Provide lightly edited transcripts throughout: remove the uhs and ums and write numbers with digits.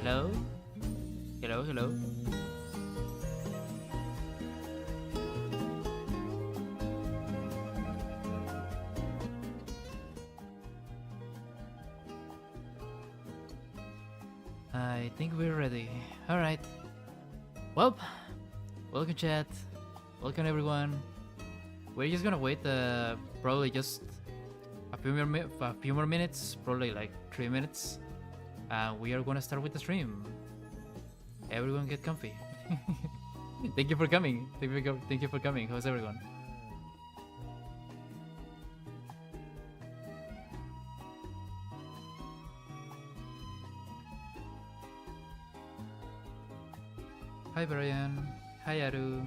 Hello? Hello, hello. I think we're ready. Alright. Well, welcome chat. Welcome everyone. We're just gonna wait probably just a few more minutes, probably like 3 minutes. And we are gonna start with the stream. Everyone get comfy. Thank you for coming. Thank you for coming. How's everyone? Hi Brian. Hi Aru.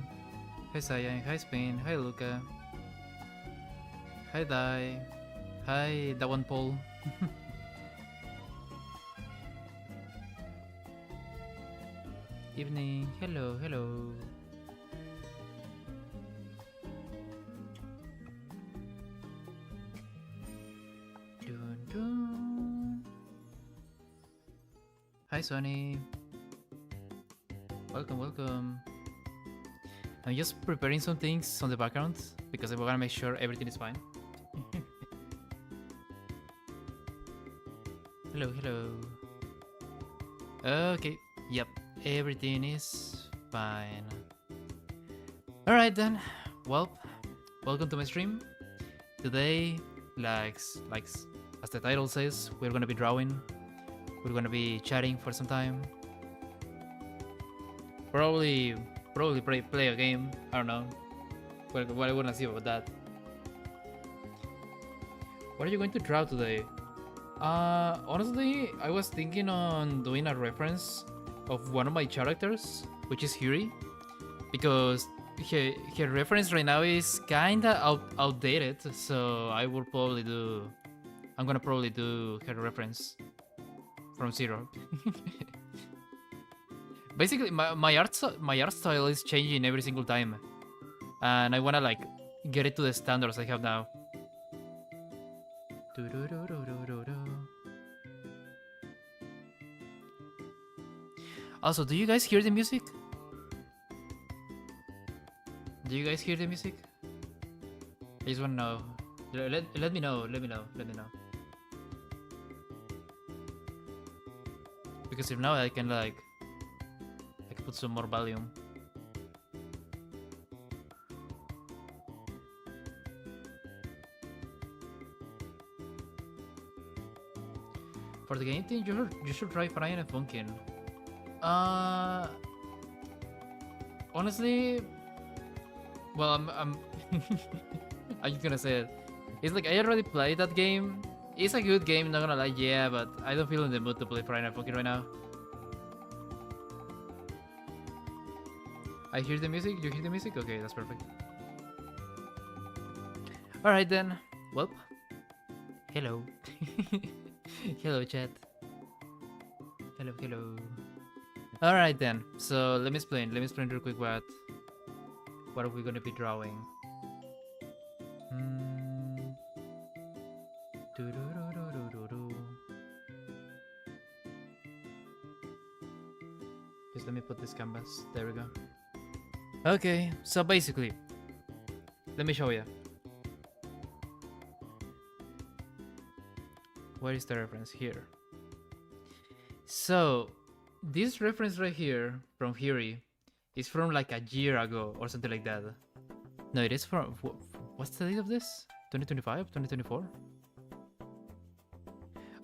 Hi Sayan. Hi Spain. Hi Luca. Hi Dai. Hi Dawan Paul. Evening. Hello, hello. Dun, dun. Hi Sonny. Welcome, welcome. I'm just preparing some things on the background because I want to make sure everything is fine. Hello, hello. Okay, yep, everything is fine. Alright then, well, welcome to my stream. Today, like as the title says, we're gonna be drawing. We're gonna be chatting for some time. Probably play a game. I don't know. What I wanna see about that. What are you going to draw today? Honestly, I was thinking on doing a reference of one of my characters, which is Huri, because her reference right now is kinda outdated. So I'm gonna probably do her reference from zero. Basically, my art style is changing every single time, and I wanna like get it to the standards I have now. Also, do you guys hear the music? Do you guys hear the music? I just wanna know. Let me know. Let me know. Because if now I can put some more volume. For the game thing, you should try Brian and Funkin. Honestly, well, I'm I'm just gonna say it. It's like I already played that game. It's a good game, not gonna lie, yeah, but I don't feel in the mood to play Brian and Funkin right now. I hear the music. You hear the music? Okay, that's perfect. All right then. Well, hello. Hello, chat. Hello, hello. All right then. So let me explain. Let me explain real quick what are we gonna be drawing. Just let me put this canvas. There we go. Okay, so basically, let me show you. Where is the reference? Here. So, this reference right here from Huri is from like a year ago or something like that. No, it is from... What's the date of this? 2025? 2024?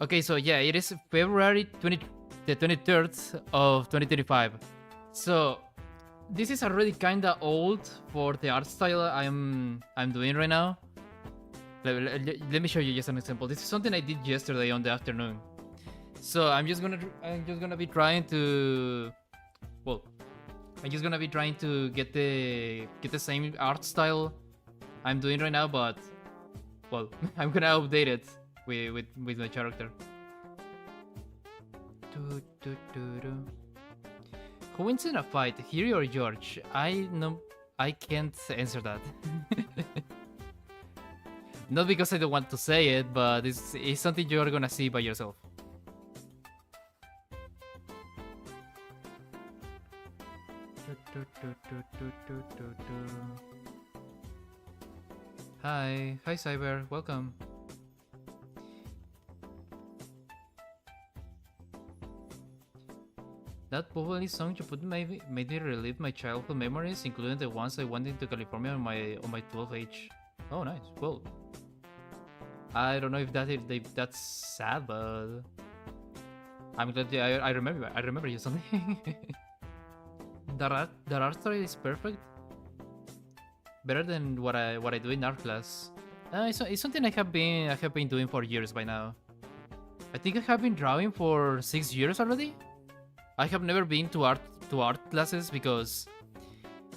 Okay, so yeah, it is February the 23rd of 2025. So, this is already kinda old for the art style I'm doing right now. Let me show you just an example. This is something I did yesterday on the afternoon. So I'm just gonna be trying to, well, I'm just gonna be trying to get the same art style I'm doing right now, but well, I'm gonna update it with my character. Who wins in a fight, Hiri or George? I can't answer that. Not because I don't want to say it, but it's something you're gonna see by yourself. Hi, Cyber, welcome. That probably song you put made me relive my childhood memories, including the ones I went into California on my 12th age. Oh, nice. Well, I don't know if that's sad, but I'm glad I remember you something. That art story is perfect. Better than what I do in art class. It's something I have been doing for years by now. I think I have been drawing for 6 years already. I have never been to art classes because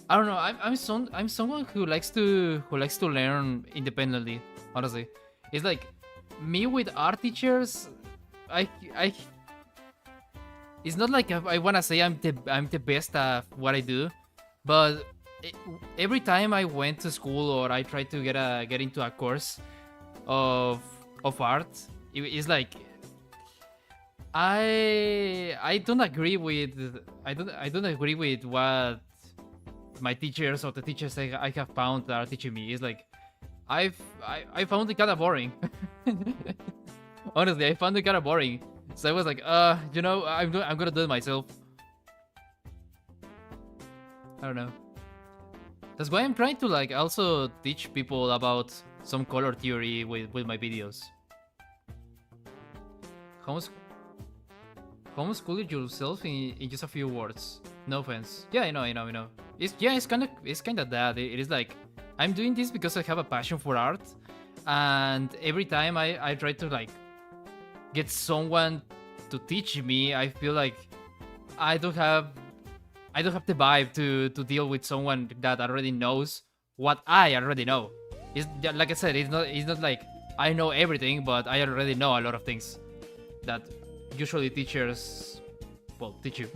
I don't know. I'm someone who likes to learn independently. Honestly, it's like me with art teachers. I it's not like I wanna say I'm the best at what I do, but every time I went to school or I tried to get into a course of art, it's like I don't agree with I don't agree with what my teachers or the teachers I have found that are teaching me. It's like I found it kind of boring. Honestly, I found it kind of boring. So I was like, you know, I'm gonna do it myself. I don't know. That's why I'm trying to like also teach people about some color theory with my videos. Homeschool yourself in just a few words. No offense. Yeah, I know. It's kind of that. It is like I'm doing this because I have a passion for art, and every time I try to like get someone to teach me, I feel like I don't have the vibe to deal with someone that already knows what I already know. It's like I said, it's not like I know everything, but I already know a lot of things that usually teachers, well, teach you.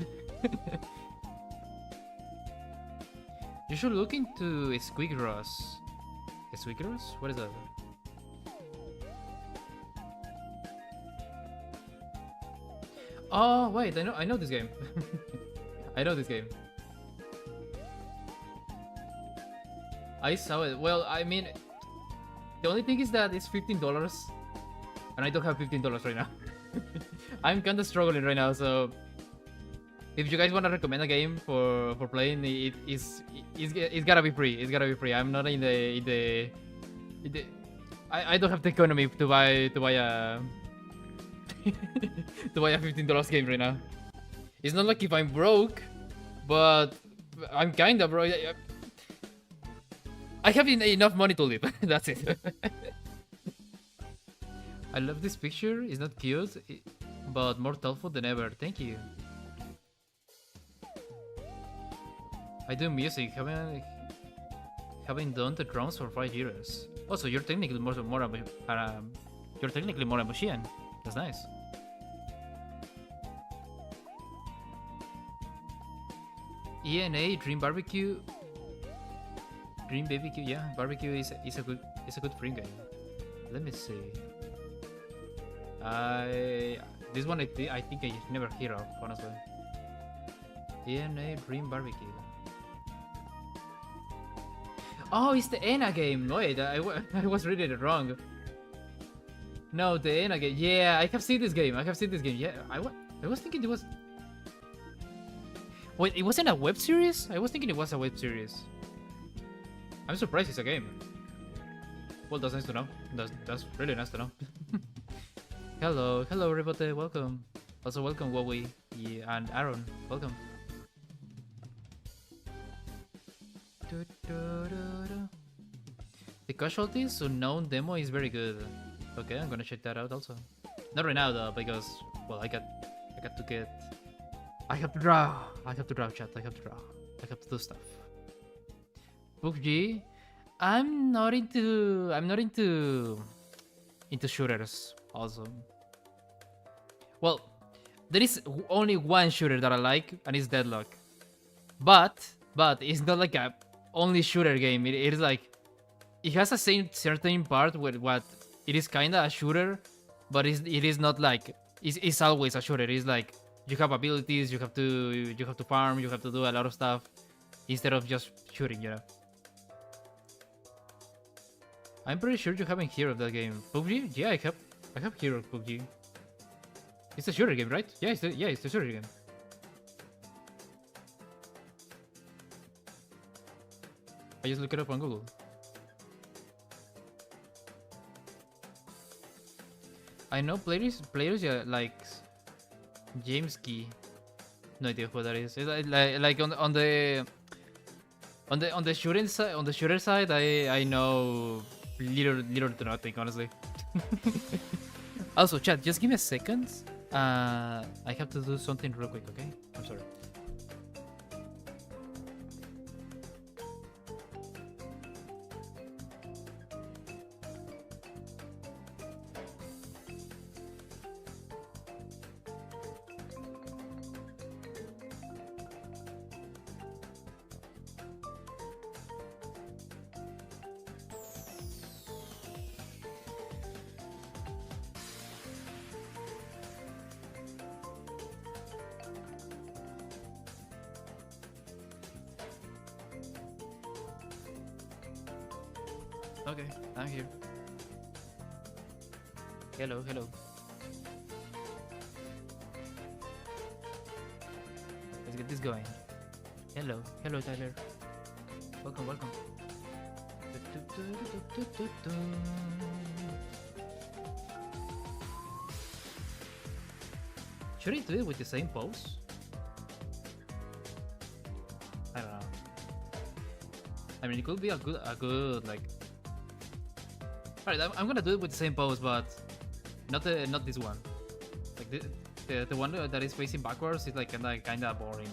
You should look into Squigros. Squigros? What is that? Oh wait, I know this game. I know this game. I saw it. Well, I mean, the only thing is that it's $15, and I don't have $15 right now. I'm kind of struggling right now, so if you guys want to recommend a game for playing, it's gotta be free. It's gotta be free. I'm not in the I don't have the economy to buy a to buy a $15 game right now. It's not like if I'm broke, but I'm kinda broke. I have enough money to live. That's it. I love this picture. It's not cute, but more thoughtful than ever. Thank you. I do music. Having done the drums for 5 years. Also, you're technically more a musician. That's nice. ENA Dream Barbecue. Dream BBQ, yeah. Barbecue is a good free game. Let me see. This one I think I never hear of, honestly. ENA Dream Barbecue. Oh, it's the ENA game. No, wait, I was reading it wrong. No, the ENA game. Yeah, I have seen this game. Yeah, I was thinking it was. Wait, it wasn't a web series? I was thinking it was a web series. I'm surprised it's a game. Well, that's nice to know. That's really nice to know. Hello, everybody. Welcome. Also, welcome, Wowie and Aaron. Welcome. The Casualties Unknown demo is very good. Okay, I'm gonna check that out also. Not right now though, because well, I have to draw. Chat. I have to do stuff. PUBG. I'm not into shooters also. Well, there is only one shooter that I like, and it's Deadlock. But it's not like a only shooter game. It is like it has a certain part where what it is kinda a shooter, but it is not like it's always a shooter. It's like you have abilities, you have to farm, you have to do a lot of stuff. instead of just shooting, you know. I'm pretty sure you haven't heard of that game. PUBG? Yeah, I have. I have heard of PUBG. It's a shooter game, right? Yeah, it's a shooter game. I just look it up on Google. I know players yeah, like James Key. No idea who that is. It's like on the shooting side, on the shooter side, I know little to nothing, honestly. Also, chat, just give me a second. I have to do something real quick, okay? I'm sorry. Okay, I'm here. Hello, hello. Let's get this going. Hello, hello, Tyler. Welcome, welcome. Should I do it with the same pose? I don't know. I mean, it could be a good like. Alright, I'm gonna do it with the same pose, but not this one. Like the one that is facing backwards is like kinda boring.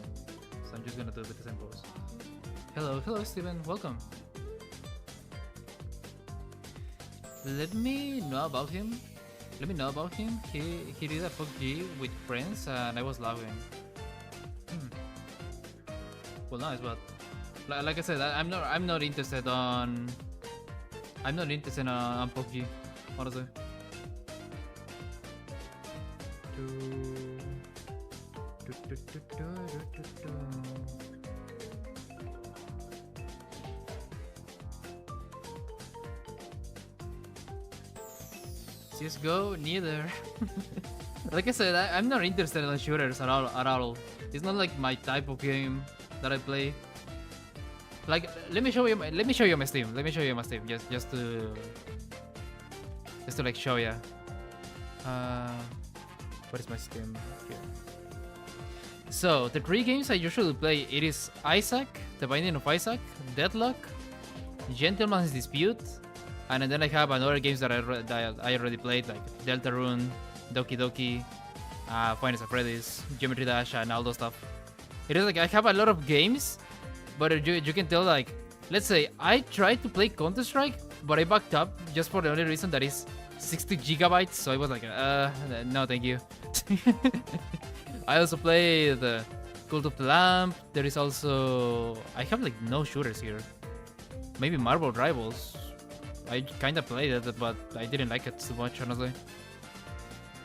So I'm just gonna do it with the same pose. Hello, Steven. Welcome. Let me know about him. He did a PUBG with friends, and I was laughing. Well, nice, but like I said, I'm not interested on. I'm not interested on PUBG, honestly. CSGO, neither. Like I said, I'm not interested in shooters at all. It's not like my type of game that I play. Like, let me show you my Steam. Just to like show you. What is my Steam here? So the 3 games I usually play, it is Isaac, The Binding of Isaac, Deadlock, Gentleman's Dispute, and then I have another games that I already played, like Deltarune, Doki Doki, Final Freddy's, Geometry Dash, and all those stuff. It is like I have a lot of games. But you can tell, like, let's say I tried to play Counter-Strike, but I backed up just for the only reason that is 60 gigabytes. So I was like, no, thank you. I also play the Cult of the Lamb. There is also, I have like no shooters here. Maybe Marvel Rivals. I kind of played it, but I didn't like it too much, honestly.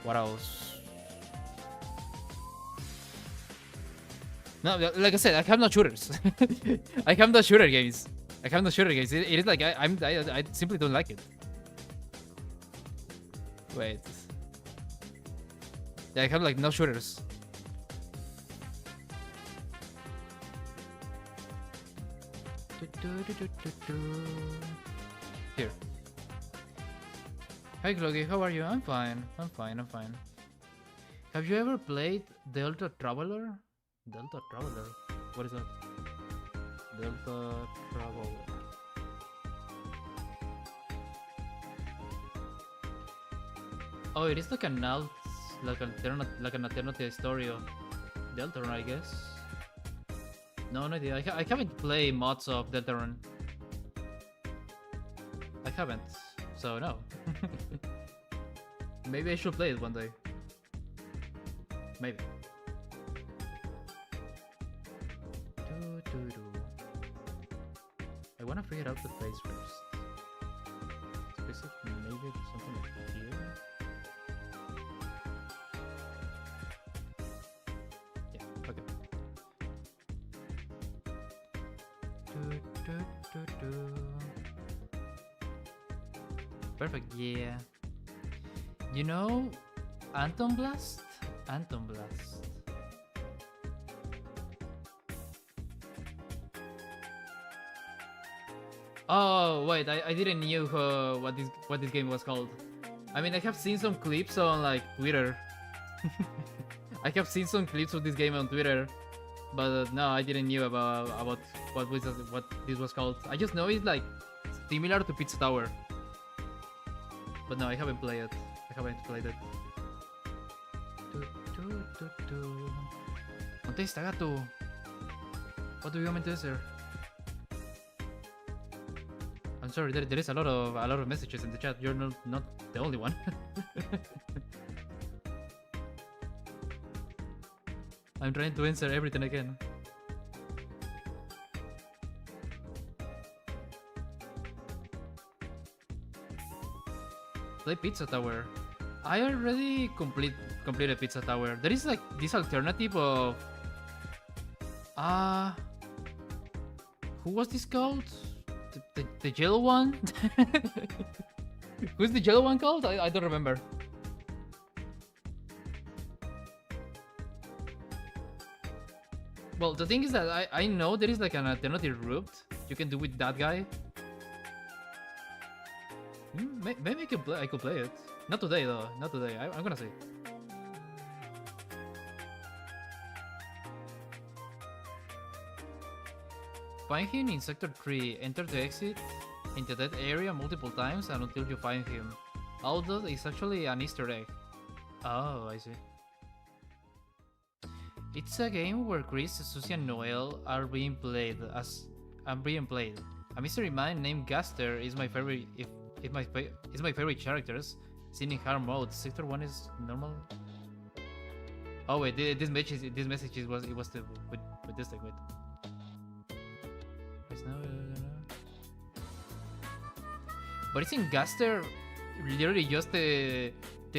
What else? No, like I said, I have no shooters. I have no shooter games. It is like I simply don't like it. Wait. Yeah, I have like no shooters. Here. Hi Chloe, how are you? I'm fine. Have you ever played Delta Traveler? Delta Traveler? What is that? Delta Traveler. Oh, it is like an alternative story of Deltarune, I guess. No idea. I haven't played mods of Deltarune. I haven't, so no. Maybe I should play it one day. Maybe. I wanna figure out the place first. Specifically, maybe something like here. Yeah, okay. Perfect, yeah. You know, Anton Blast? Anton Blast. Oh wait, I didn't knew what this game was called. I mean, I have seen some clips on like Twitter. I have seen some clips of this game on Twitter, but no, I didn't knew about what this was called. I just know it's like similar to Pizza Tower, but no, I haven't played it. I haven't played it. Contesta, gato. What do you want me to answer? I'm sorry, there is a lot of messages in the chat. You're not the only one. I'm trying to answer everything I can. Play Pizza Tower. I already completed Pizza Tower. There is like this alternative of who was this called? The yellow one? Who's the yellow one called? I don't remember. Well, the thing is that I know there is like an alternative route you can do with that guy. Maybe I could play it. Not today though. Not today. I'm gonna see. Find him in Sector 3. Enter the exit into that area multiple times and until you find him. All that is actually an Easter egg. Oh, I see. It's a game where Chris, Susie, and Noel are being played. A mystery man named Gaster is my favorite. Is my favorite characters. Seen in hard mode. Sector 1 is normal. Oh wait, this message was with this thing. Wait. But isn't Gaster literally just the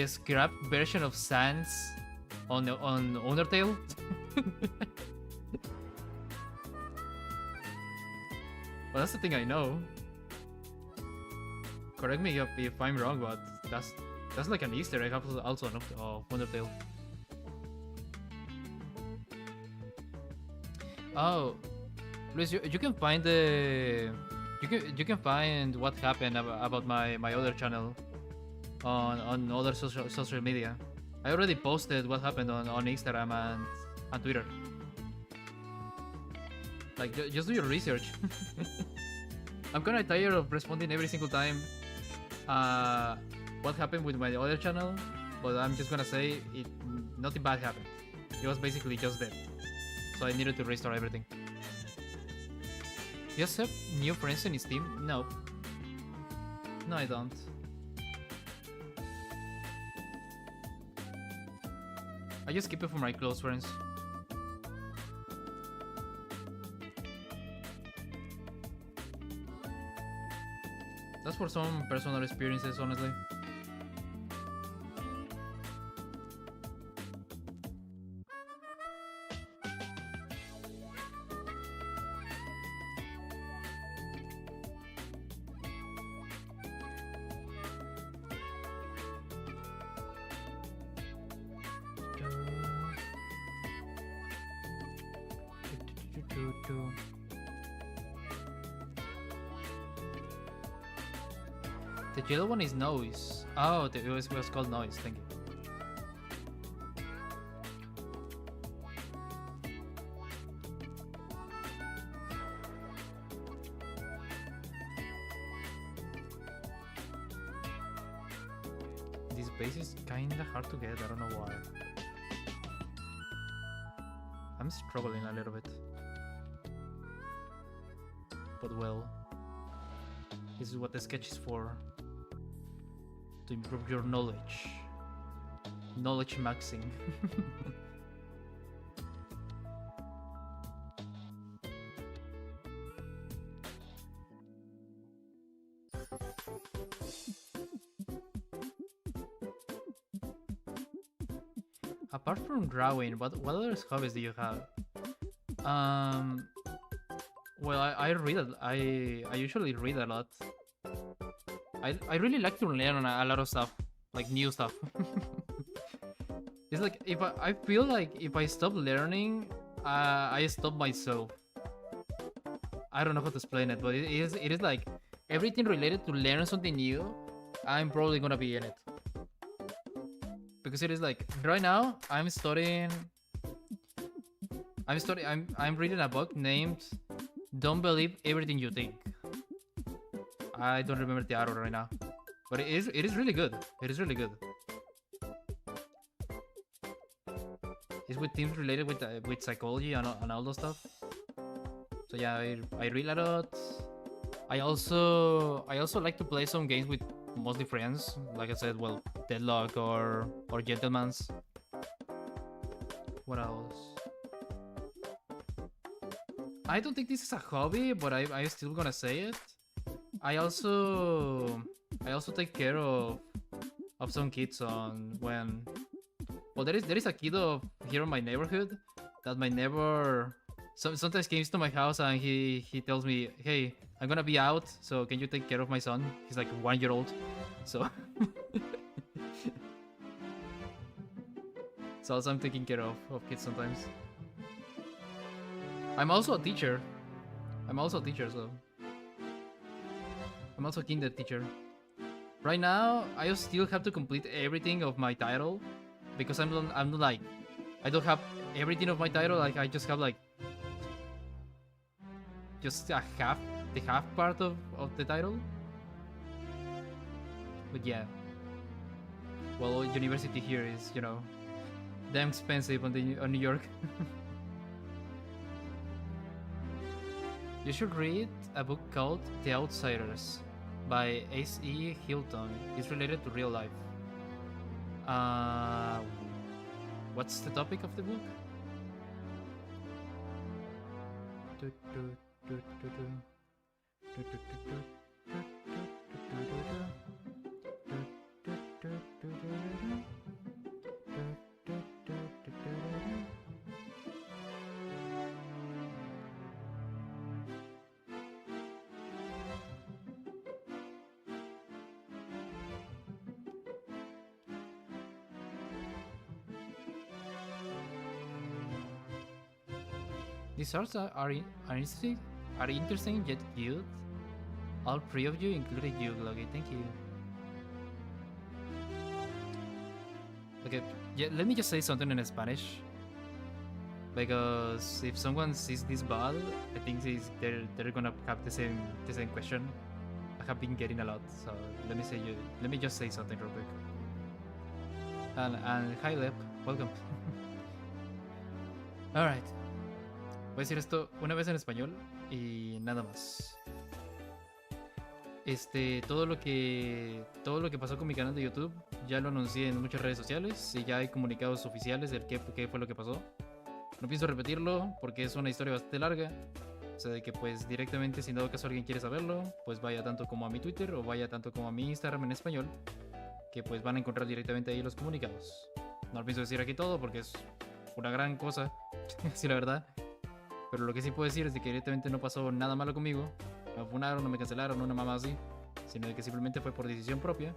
scrap version of Sans on Undertale? Well, that's the thing I know. Correct me if I'm wrong, but that's like an Easter egg also of Undertale. Oh, Luis, you can find the you can find what happened about my other channel on other social media. I already posted what happened on Instagram and Twitter. Like, just do your research. I'm kinda tired of responding every single time what happened with my other channel, but I'm just gonna say nothing bad happened. It was basically just dead. So I needed to restore everything. You accept new friends in Steam? No. No, I don't. I just keep it for my close friends. That's for some personal experiences, honestly. The yellow one is Noise. Oh, it was called Noise, thank you. This base is kinda hard to get, I don't know why. I'm struggling a little bit. But well, this is what the sketch is for. To improve your knowledge. Knowledge maxing. Apart from drawing, what other hobbies do you have? Well, I read I usually read a lot. I really like to learn a lot of stuff, like new stuff. It's like if I feel like if I stop learning, I stop myself. I don't know how to explain it, but it is like everything related to learn something new. I'm probably gonna be in it because it is like right now I'm reading a book named "Don't Believe Everything You Think." I don't remember the author right now, but it is really good. It is really good. It's with things related with psychology and all those stuff. So yeah, I read a lot. I also like to play some games with mostly friends. Like I said, well, Deadlock or Gentleman's. What else? I don't think this is a hobby, but I'm still gonna say it. I also I also take care of some kids on when well there is a kid of here in my neighborhood that my neighbor sometimes comes to my house and he tells me, hey, I'm gonna be out, so can you take care of my son? He's like 1 year old, so so also I'm taking care of kids sometimes. I'm also a teacher. So I'm also a kinder teacher. Right now, I still have to complete everything of my title because I'm not like I don't have everything of my title. Like I just have like just the half part of the title. But yeah, well, university here is damn expensive on New York. You should read a book called The Outsiders by S.E. Hilton. It's related to real life. Uh, what's the topic of the book? These arts are interesting yet cute. All three of you, including you, Gloggy. Thank you. Okay, yeah, let me just say something in Spanish. Because if someone sees this ball, I think they're gonna have the same question. I have been getting a lot, so let me just say something real quick. And hi Lep, welcome. Alright. Voy a decir esto una vez en español y nada más. Todo lo que pasó con mi canal de YouTube ya lo anuncié en muchas redes sociales y ya hay comunicados oficiales del qué fue lo que pasó. No pienso repetirlo porque es una historia bastante larga. O sea, de que pues directamente, si en dado caso alguien quiere saberlo, pues vaya tanto como a mi Twitter o vaya tanto como a mi Instagram en español, que pues van a encontrar directamente ahí los comunicados. No lo pienso decir aquí todo porque es una gran cosa, sí, la verdad. Pero lo que sí puedo decir es de que directamente no pasó nada malo conmigo. No me funaron, no me cancelaron, una mamá así. Sino de que simplemente fue por decisión propia.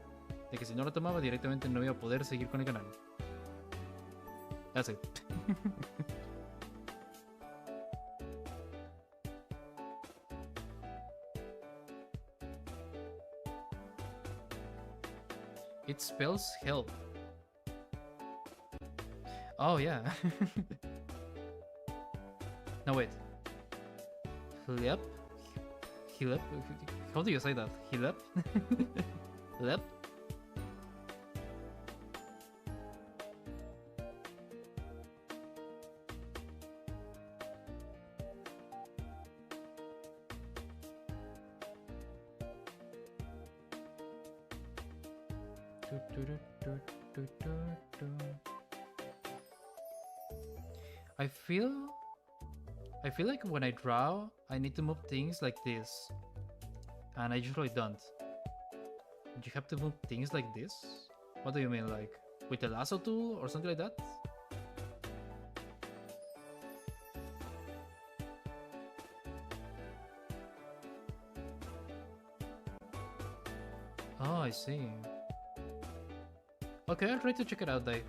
De que si no lo tomaba directamente no iba a poder seguir con el canal. That's it. It spells help. Oh yeah. No wait. Hilep? Hilep? How do you say that? Hilep? Lep? I feel like when I draw, I need to move things like this. And I usually don't. You have to move things like this? What do you mean, like with the lasso tool or something like that? Oh, I see. Okay, I'll try to check it out, Dave.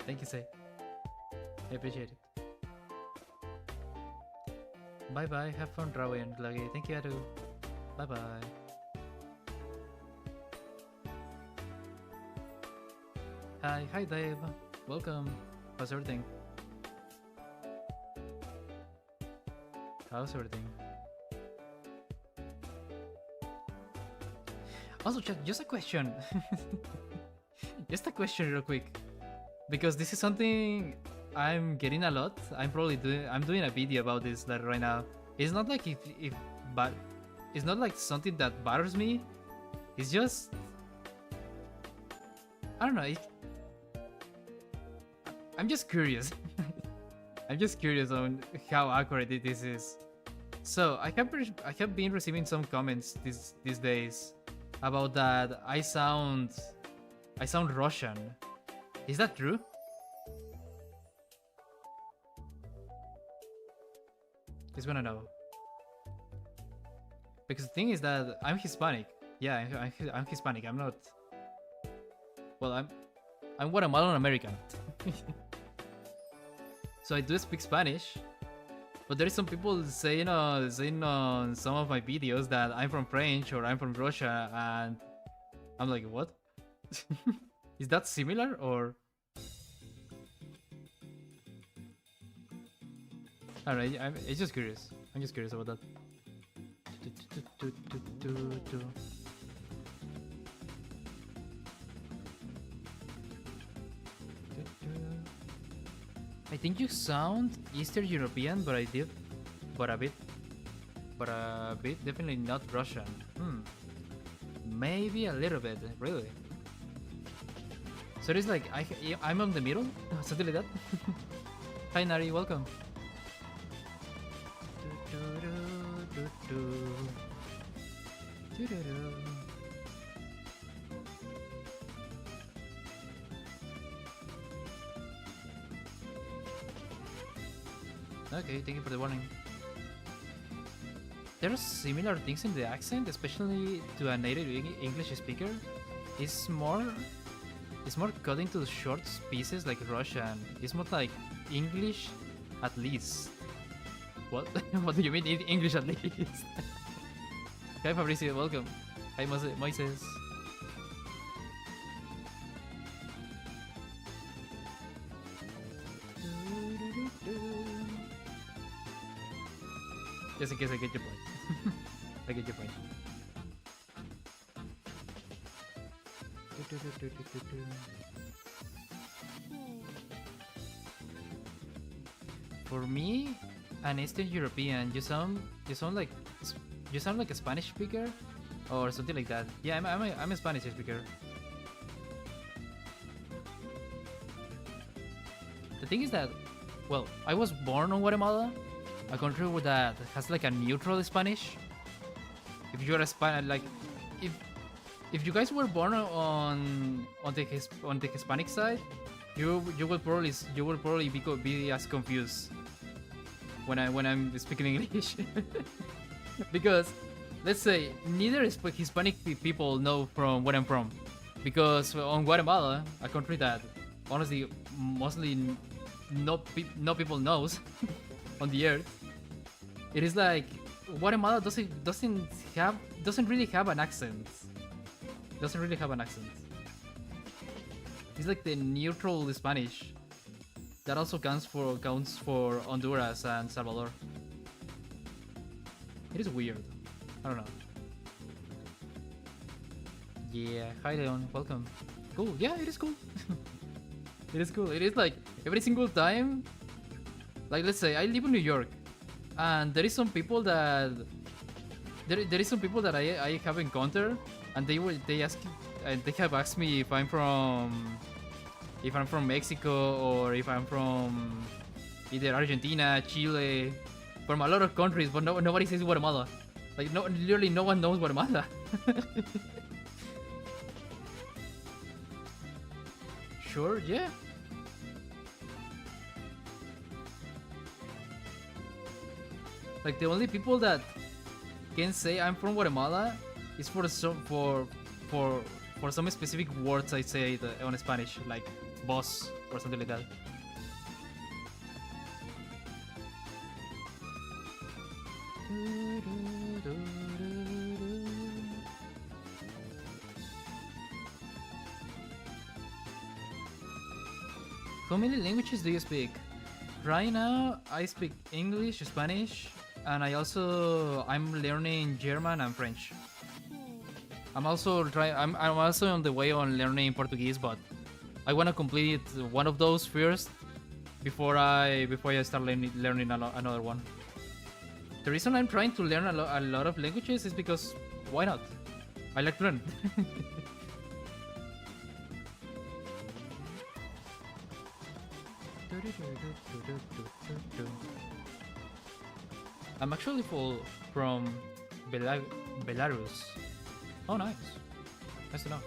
Thank you, Say. I appreciate it. Bye bye, have fun, Rawi and Gluggy. Thank you, Adu. Bye bye. Hi Dave. Welcome. How's everything? How's everything? Also, chat, just a question. Just a question real quick. Because this is something I'm getting a lot. I'm doing a video about this like right now. It's not like but it's not like something that bothers me. It's just I don't know. I'm just curious. I'm just curious on how accurate this is. So I have been receiving some comments these days about that I sound Russian. Is that true? Just wanna know. Because the thing is that I'm Hispanic. Yeah, I'm Hispanic. I'm not. Well, I'm Guatemalan American. So I do speak Spanish, but there is some people saying on some of my videos that I'm from French or I'm from Russia, and I'm like, what? Is that similar or? I don't know. I'm just curious. I'm just curious about that. I think you sound Eastern European, but a bit, definitely not Russian. Maybe a little bit, really. So it's like I'm on the middle, something like that. Hi Nari, welcome. Okay, thank you for the warning. There are similar things in the accent, especially to a native English speaker. It's more cut into short pieces like Russian. It's more like English at least. What? What do you mean English at least? Hi Fabricio, welcome. Hi Moises. Just in case I get your point. I get your point. For me, an Eastern European, you sound like a Spanish speaker or something like that. Yeah, I'm a Spanish speaker. The thing is that, well, I was born on Guatemala, a country that has like a neutral Spanish. If you're a like if you guys were born on the Hispanic side, you will probably be as confused when I'm speaking English. Because let's say neither Hispanic people know from where I'm from, because on Guatemala, a country that honestly mostly no people knows on the earth, it is like Guatemala doesn't really have an accent. Doesn't really have an accent. It's like the neutral Spanish that also counts for Honduras and Salvador. It is weird. I don't know. Yeah, hi Leon, welcome. Cool. Yeah, it is cool. It is cool. It is like every single time. Like let's say I live in New York, and there is some people that I have encountered, and they have asked me if I'm from Mexico or if I'm from either Argentina, Chile, from a lot of countries, but nobody says Guatemala. Like literally no one knows Guatemala. sure, yeah. Like the only people that can say I'm from Guatemala is for for some specific words I say on Spanish, like boss or something like that. How many languages do you speak? Right now, I speak English, Spanish, and I'm learning German and French. I'm also on the way on learning Portuguese, but I wanna complete one of those first before I start learning another one. The reason I'm trying to learn a lot of languages is because why not? I like to learn. I'm actually from Belarus. Oh, nice. Nice to know.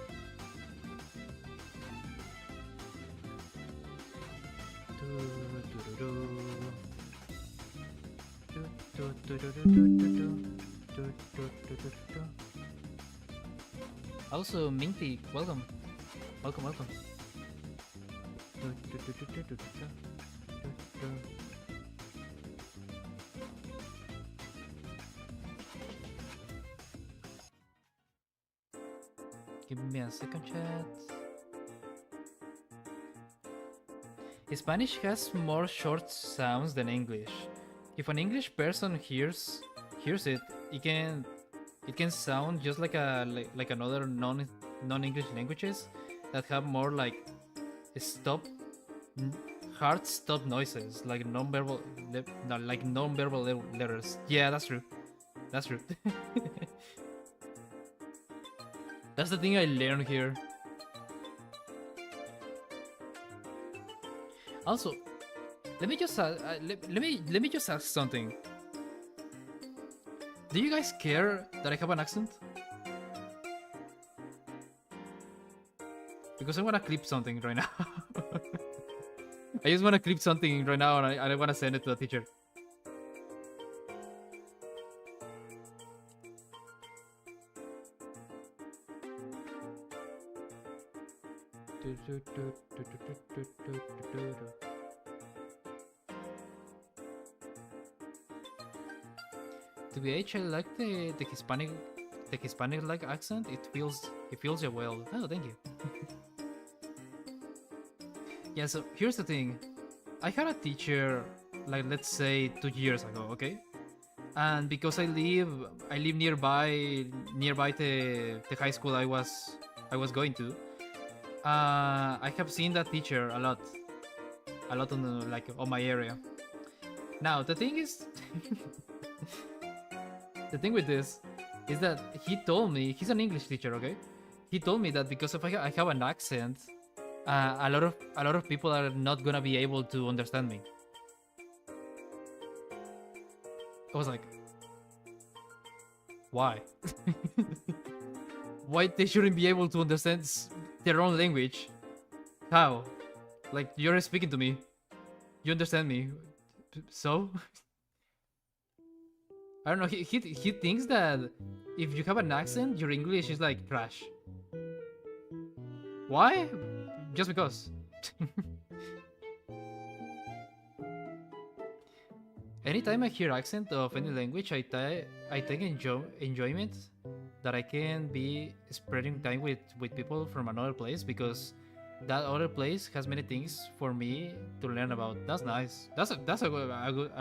Also, Minty, welcome. Welcome, welcome. Give me a second, chat. Spanish has more short sounds than English. If an English person hears it, it can sound just like another non-English languages that have more like stop hard stop noises like non-verbal letters. Yeah, that's true. That's true. That's the thing I learned here. Also, let me just let me just ask something. Do you guys care that I have an accent? Because I wanna clip something right now. I just wanna clip something right now and I wanna send it to the teacher. To BH, I like the Hispanic like accent. It feels you well. Oh, thank you. Yeah, so here's the thing. I had a teacher like let's say 2 years ago, okay? And because I live nearby the high school I was going to. I have seen that teacher a lot on like on my area. Now the thing is, the thing with this is that he told me he's an English teacher, okay? He told me that because if I have an accent, a lot of people are not gonna be able to understand me. I was like, why? Why they shouldn't be able to understand their own language? How? Like, you're speaking to me. You understand me. So? I don't know, he thinks that if you have an accent, your English is like trash. Why? Just because. Anytime I hear accent of any language, I take enjoyment that I can be spending time with people from another place because that other place has many things for me to learn about. That's nice. That's a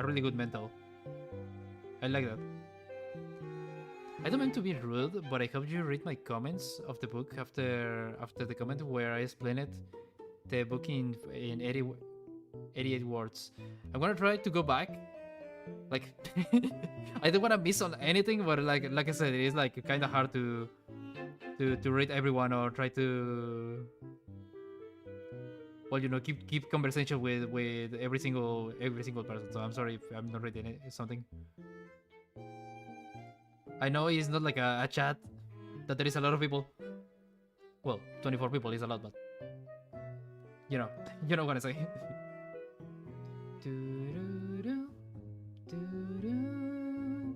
really good mental. I like that. I don't mean to be rude, but I hope you read my comments of the book after the comment where I explain it, the book in 88 words. I'm gonna try to go back. Like, I don't wanna miss on anything, but like I said, it is like kind of hard to read everyone or try to, well, you know, keep conversation with every single person. So I'm sorry if I'm not reading something. I know it's not like a chat that there is a lot of people. Well, 24 people is a lot, but You know, you know what I say. Doo-doo-doo, doo-doo.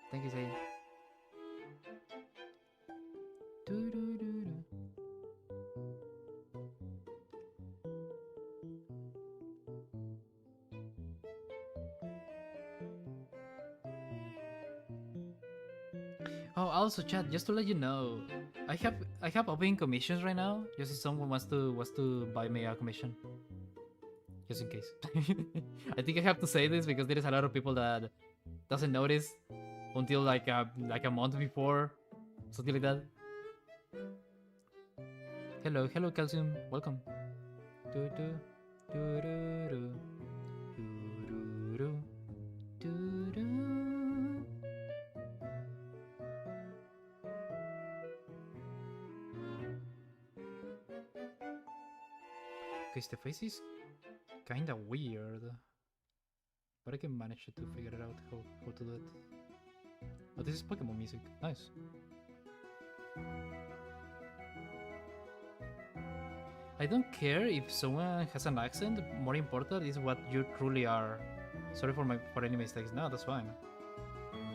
Thank you, Zay. Doo-doo-doo-doo. Oh, also, chat. Just to let you know, I have open commissions right now. Just if someone wants to buy me a commission, just in case. I think I have to say this because there is a lot of people that doesn't notice until like a month before, something like that. Hello, hello, Calcium. Welcome. Do do do do do do do do do. Okay, the face is kinda weird, but I can manage to figure it out how to do it. Oh, this is Pokemon music. Nice. I don't care if someone has an accent. More important is what you truly are. Sorry for any mistakes. No, that's fine.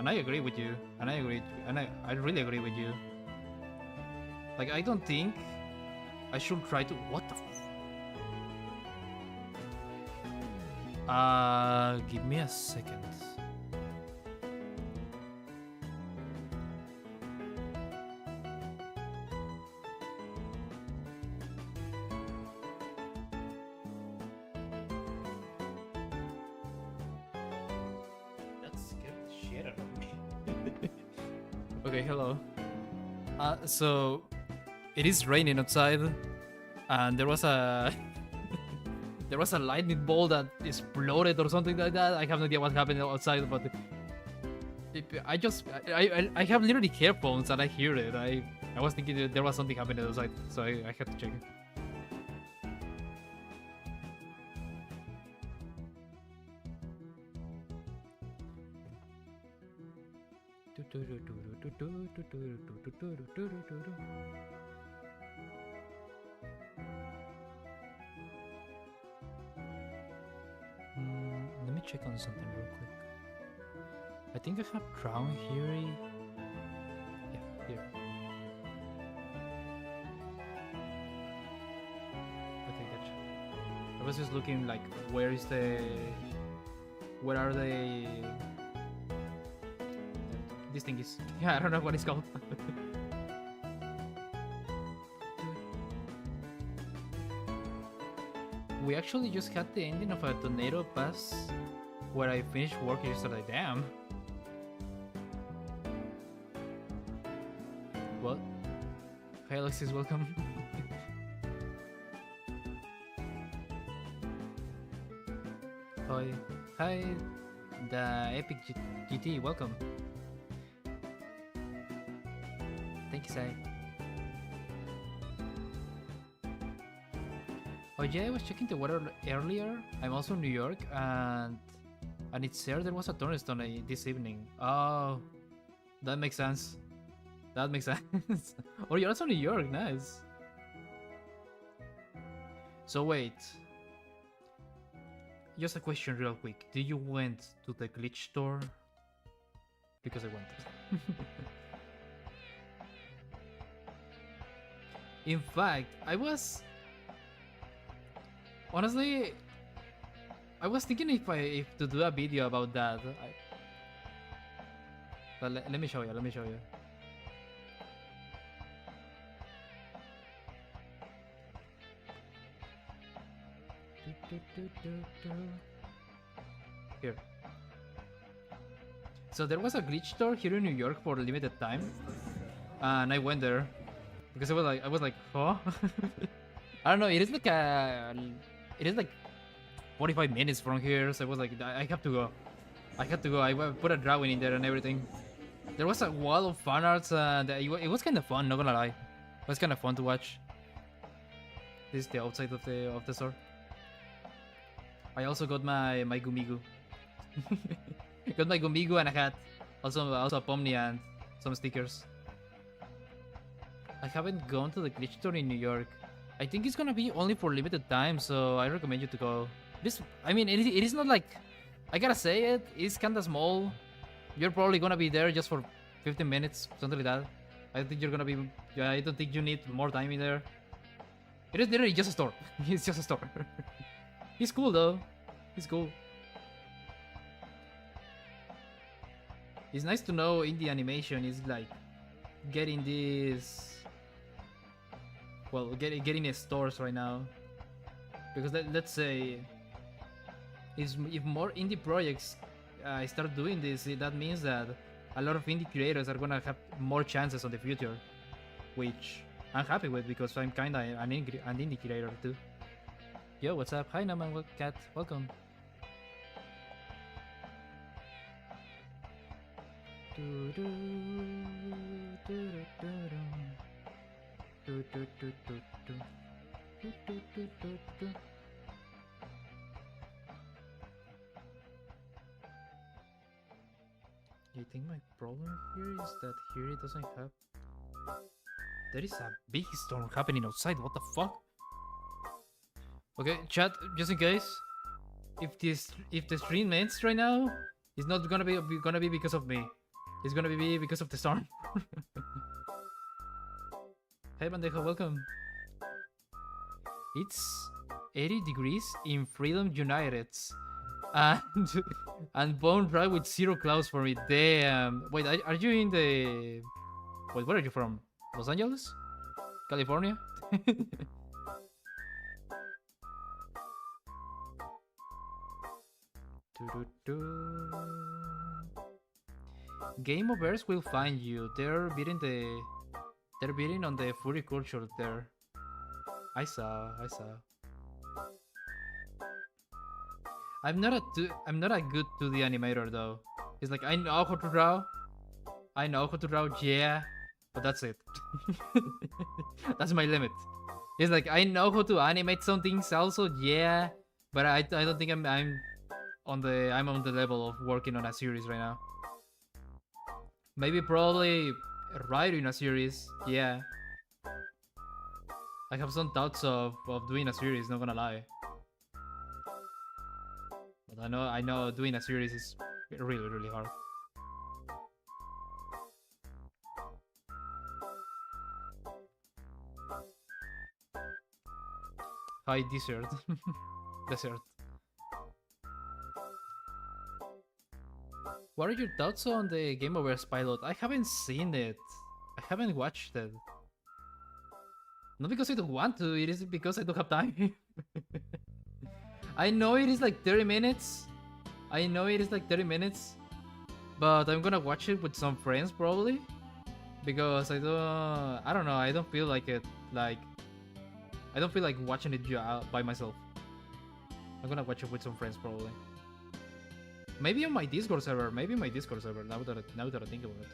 And I agree with you. And I really agree with you. Like, I don't think I should try to. What the? Give me a second. That scared the shit out of me. Okay, hello. So it is raining outside, and there was a there was a lightning bolt that exploded or something like that. I have no idea what happened outside, but I have literally headphones and I hear it. I was thinking that there was something happening outside, so I had to check it. Let me check on something real quick. I think I have Drown Fury. Yeah, here. Okay, gotcha. I was just looking like where are they? This thing is, yeah, I don't know what it's called. We actually just had the ending of a tornado pass where I finished work yesterday. Damn. What? Hi Alexis, welcome. Hi. Hi, the Epic GT, welcome. Thank you, Sai. Oh yeah, I was checking the weather earlier. I'm also in New York, and it's there was a thunderstorm this evening. Oh, that makes sense. That makes sense. Oh, you're also in New York, nice. So wait. Just a question real quick. Did you went to the glitch store? Because I went. In fact, honestly, I was thinking if to do a video about that. But let me show you. Let me show you. Here. So there was a glitch store here in New York for a limited time, and I went there because I was like, huh? I don't know. It is like 45 minutes from here, so I was like, I have to go. I had to go. I put a drawing in there and everything. There was a wall of fan arts, and it was kind of fun. Not gonna lie, it was kind of fun to watch. This is the outside of the store. I also got my Gumigu. Got my Gumigu and a hat. Also a Pomni and some stickers. I haven't gone to the glitch store in New York. I think it's gonna be only for limited time, so I recommend you to go. I mean, it is not like, I gotta say it, it's kinda small. You're probably gonna be there just for 15 minutes, something like that. I don't think you're gonna be, yeah, I don't think you need more time in there. It is literally just a store. It's just a store. He's cool though. He's cool. It's nice to know indie animation is like getting this, well, getting in stores right now. Because let's say, if more indie projects start doing this, that means that a lot of indie creators are gonna have more chances on the future, which I'm happy with because I'm kinda an indie creator too. Yo, what's up? Hi, Naman Cat, welcome. I think my problem here is that here it doesn't have. There is a big storm happening outside. What the fuck? Okay, chat. Just in case, if the stream ends right now, it's not gonna be because of me. It's gonna be because of the storm. Hey, Bandejo, welcome. It's 80 degrees in Freedom United, and and Bone Dry with 0 clouds for me. Damn. Wait, are you in the? Wait, where are you from? Los Angeles, California? Game Overs will find you. They're beating on the furry culture there. I saw. I'm not a good 2D animator though. It's like I know how to draw. Yeah, but that's it. That's my limit. It's like I know how to animate some things also, yeah, but I don't think I'm on the level of working on a series right now. Maybe probably writing a series, yeah. I have some thoughts of doing a series, not gonna lie. But I know doing a series is really hard. Hi, desert. Desert. What are your thoughts on the Game Overs pilot? I haven't seen it. I haven't watched it. Not because I don't want to, it is because I don't have time. I know it is like 30 minutes. But I'm gonna watch it with some friends probably. Because I don't know, I don't feel like it, like, I don't feel like watching it by myself. I'm gonna watch it with some friends probably. Maybe on my Discord server, now that I think about it.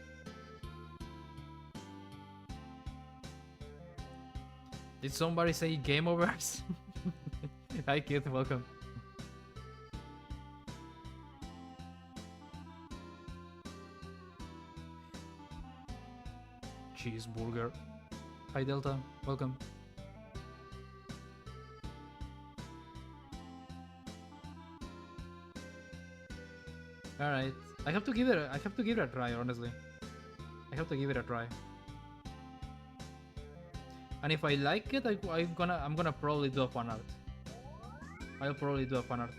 Did somebody say Game Overs? Hi kid, welcome. Cheeseburger. Hi Delta, welcome. All right, I have to give it a try. Honestly, I have to give it a try. And if I like it, I'm gonna probably do a fan art. I'll probably do a fan art.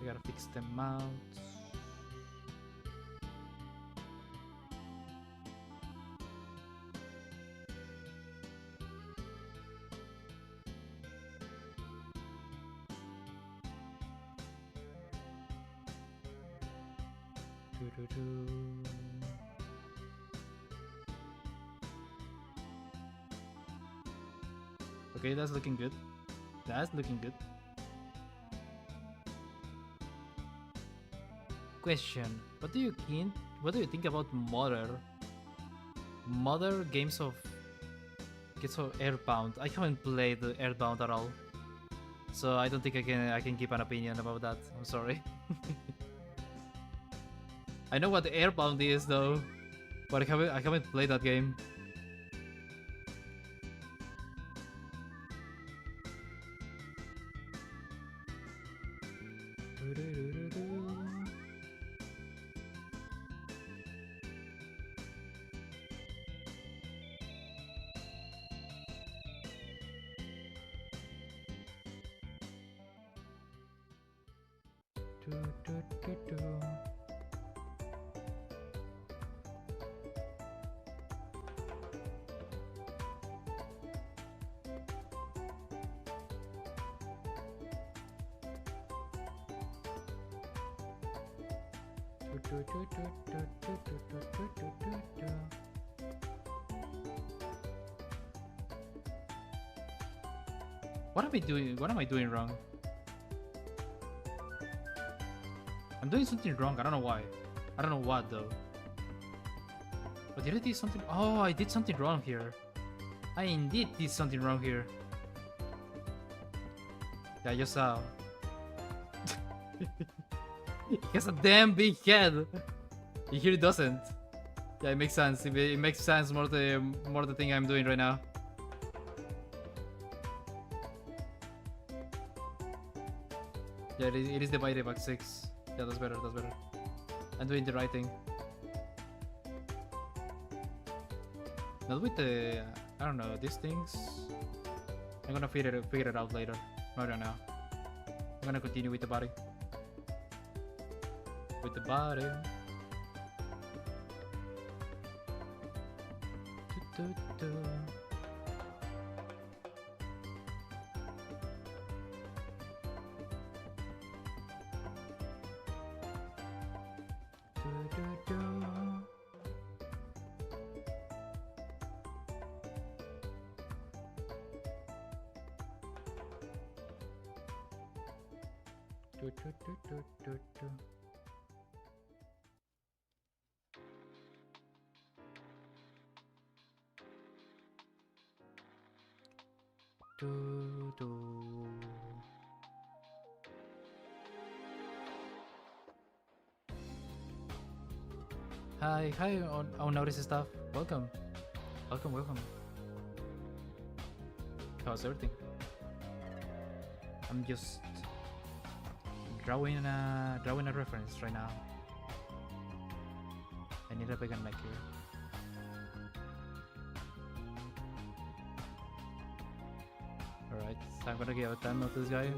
I gotta fix them out. Okay, that's looking good. That's looking good. Question: What do you think about modern games of Airbound? I haven't played Airbound at all, so I don't think I can give an opinion about that. I'm sorry. I know what Airbound is though, but I haven't played that game. What am I doing? What am I doing wrong? I'm doing something wrong. I don't know why. I don't know what though. But did I do something? Oh, I did something wrong here. I indeed did something wrong here. Yeah, you saw. He has a damn big head. Here it doesn't. Yeah, it makes sense. It makes sense more the thing I'm doing right now. Yeah, it is divided by 6. Yeah, that's better. That's better. I'm doing the right thing. Not with the I don't know these things. I'm gonna figure it out later. Not right now. I'm gonna continue with the body. With the body. Hi, on Notice stuff. Welcome. How's everything? I'm just drawing a reference right now. I need a bigger mic here. Alright, so I'm gonna give a 10 of this guy.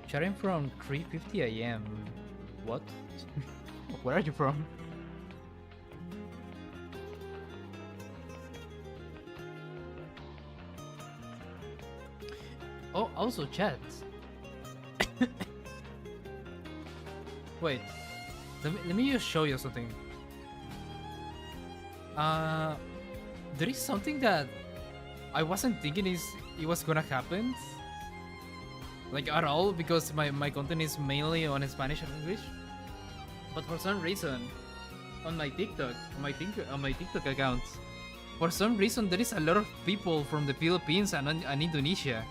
Chatting from 3:50 AM. What? Where are you from? Oh, also chat. Wait, let me just show you something. There is something that I wasn't thinking it was gonna happen, like at all, because my content is mainly on Spanish and English. But for some reason, on my TikTok account, for some reason there is a lot of people from the Philippines and Indonesia.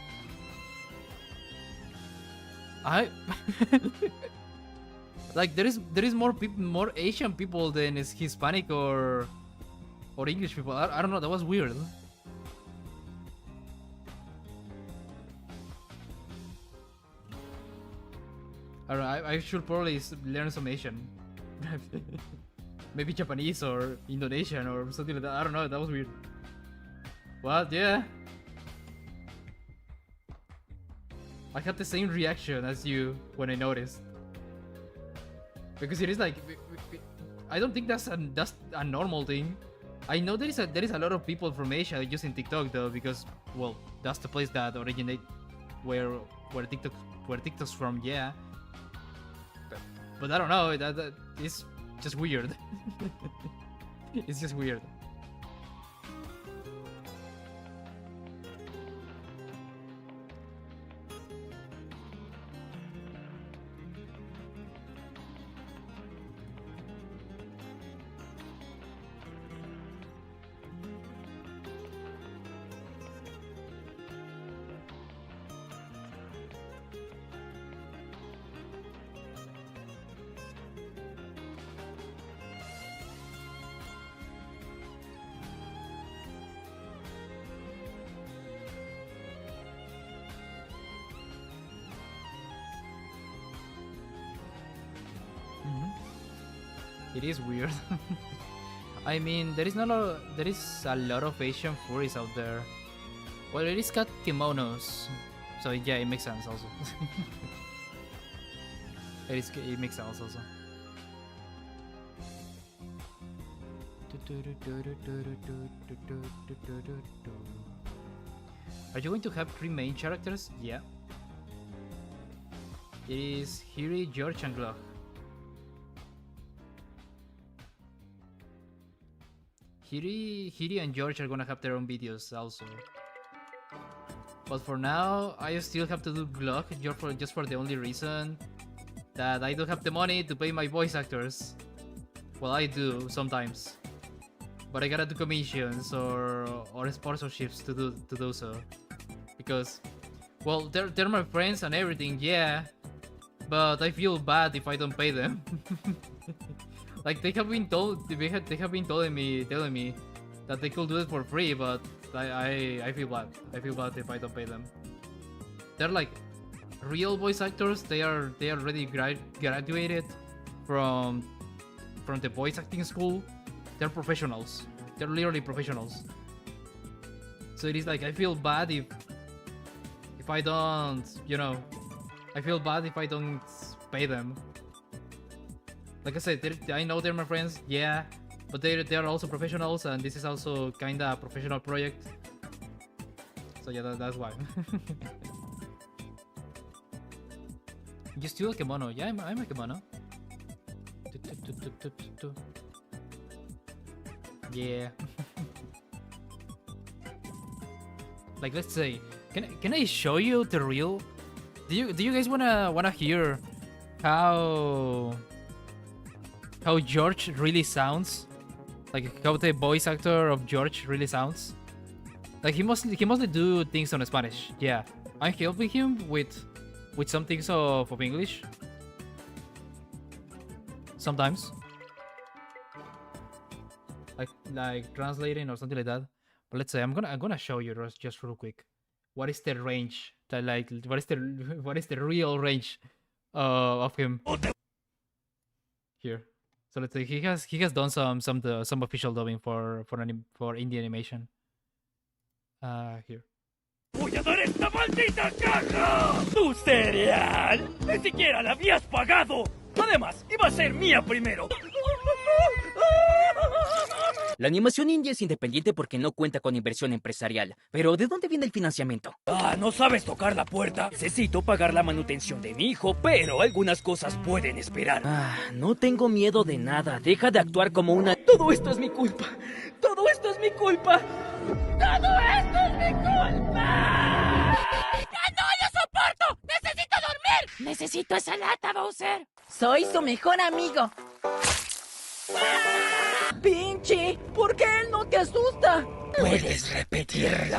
Like there is more Asian people than is Hispanic or English people. I don't know. That was weird. I don't know. I should probably learn some Asian. Maybe Japanese or Indonesian or something like that. I don't know. That was weird. What? Yeah. I had the same reaction as you when I noticed. Because it is like, I don't think that's a normal thing. I know there is a lot of people from Asia using TikTok though, because well, that's the place that originate where TikTok where TikTok's from, yeah. But I don't know, that it's just weird. It's just weird. It is weird. I mean, there is a lot of Asian furries out there. Well, it is got kimonos, so yeah, it makes sense also. It makes sense also. Are you going to have 3 main characters? Yeah. It is Hiri, George, and Glock. Hiri and George are gonna have their own videos also. But for now, I still have to do Glock just for the only reason that I don't have the money to pay my voice actors. Well, I do sometimes, but I gotta do commissions or sponsorships to do so. Because, well, they're my friends and everything, yeah. But I feel bad if I don't pay them. Like they have been telling me that they could do it for free, but I feel bad. I feel bad if I don't pay them. They're like real voice actors. They are already graduated from the voice acting school. They're professionals. They're literally professionals. So it is like I feel bad if I don't, you know, I feel bad if I don't pay them. Like I said, I know they're my friends, yeah, but they're also professionals, and this is also kinda a professional project. So yeah, that's why. You still a kimono? Yeah, I'm a kimono. Yeah. Like let's say, can I show you the real? Do you guys wanna hear how George really sounds? Like how the voice actor of George really sounds? Like he mostly do things on Spanish. Yeah, I'm helping him with some things of English. Sometimes, like translating or something like that. But let's say I'm gonna show you just real quick. What is the range that what is the real range of him here? So let's say he has done some official dubbing for indie animation. Here. ¡Voy a dar esta maldita caja! ¡Tu cereal! ¡Ni siquiera la habías pagado! Además, iba a ser mía primero. La animación indie es independiente porque no cuenta con inversión empresarial. Pero, ¿de dónde viene el financiamiento? Ah, ¿no sabes tocar la puerta? Necesito pagar la manutención de mi hijo, pero algunas cosas pueden esperar. Ah, no tengo miedo de nada. Deja de actuar como una... Todo esto es mi culpa. Todo esto es mi culpa. Todo esto es mi culpa. ¡Ya no lo soporto! ¡Necesito dormir! Necesito esa lata, Bowser. Soy su mejor amigo. ¡Pinche! ¿Por qué él no te asusta? ¿Puedes repetirlo?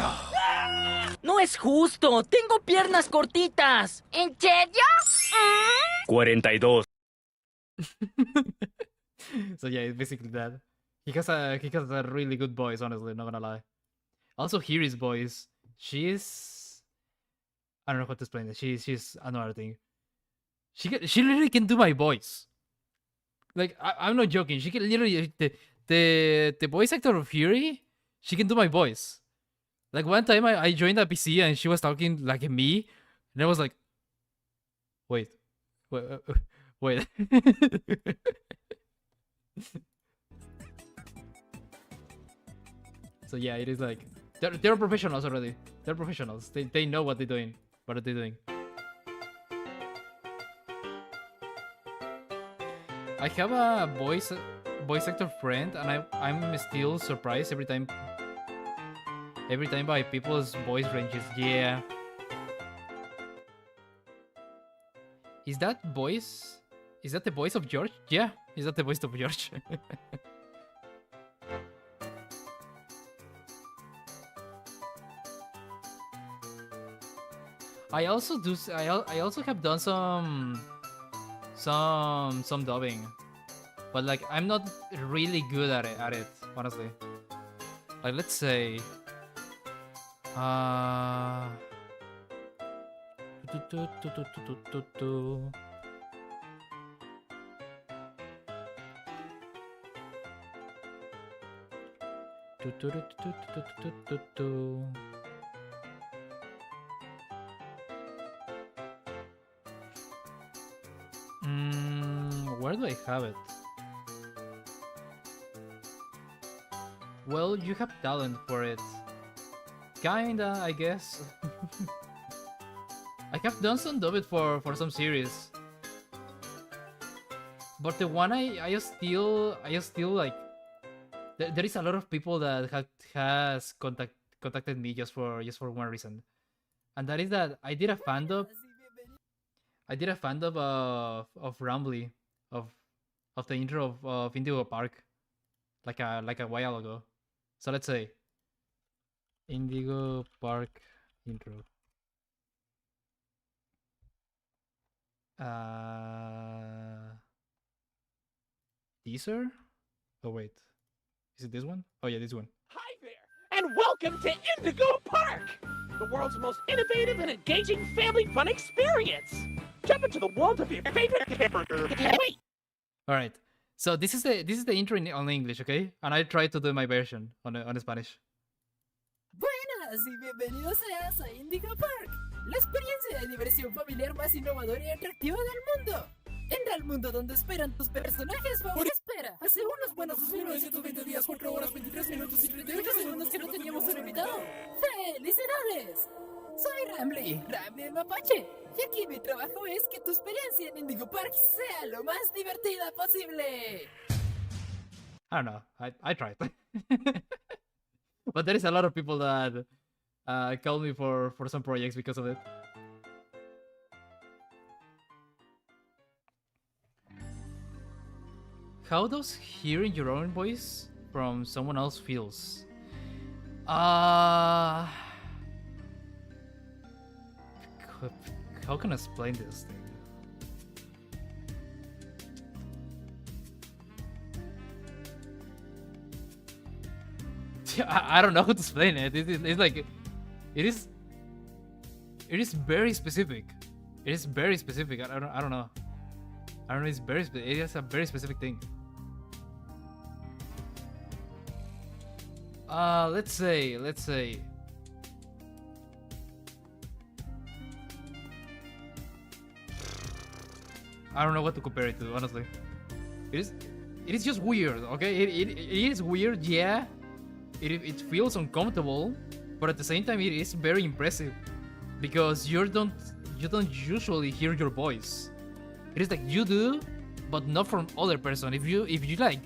¡No es justo! ¡Tengo piernas cortitas! ¿En serio? 42. So yeah, it's basically that. He has a really good voice, honestly, not gonna lie. Also, Hiri's voice, she's... I don't know how to explain it. She's another thing. She literally can do my voice. Like, I'm not joking. She can literally... The voice actor of Hiri, she can do my voice. Like, one time I joined a PC and she was talking like me. And I was like... Wait. So yeah, it is like... They're professionals already. They're professionals. They know what they're doing. What are they doing? I have a voice actor friend, and I'm still surprised every time by people's voice ranges. Yeah. Is that voice? Is that the voice of George? Yeah. Is that the voice of George? I also do. I also have done some dubbing, but like I'm not really good at it honestly. Like let's say, uh, where do I have it? Well, you have talent for it. Kinda, I guess. I have done some dubbing for some series. But the one I still like there is a lot of people that has contacted me just for one reason. And that is that I did a fandom of Rambly of the intro of Indigo Park like a while ago. So let's say Indigo Park intro. Teaser? Oh wait. Is it this one? Oh yeah, this one. Hi there, and welcome to Indigo Park, the world's most innovative and engaging family fun experience. Jump into the world of your favorite character. Wait. All right. So this is the intro on English, okay? And I tried to do my version on Spanish. Buenas y bienvenidos seas a Indigo Park, la experiencia de diversión familiar más innovadora y atractiva del mundo. Entra al mundo donde esperan tus personajes favoritos. Espera, hace unos buenos 2920 días, 4 horas, 23 minutos y 38 segundos que no teníamos un invitado. ¡Felicidades! Soy Ramley el Mapache, y aquí mi trabajo es que tu experiencia en Indigo Park sea lo más divertida posible. I don't know. I tried. But there is a lot of people that call me for some projects because of it. How does hearing your own voice from someone else feels? How can I explain this thing? I don't know how to explain it. It's like it is very specific. It is very specific. I don't know. I don't know. It is a very specific thing. Let's say. I don't know what to compare it to, honestly. It is just weird, okay? It is weird, yeah. It feels uncomfortable, but at the same time it is very impressive because you don't usually hear your voice. It is like you do, but not from other person. If you like,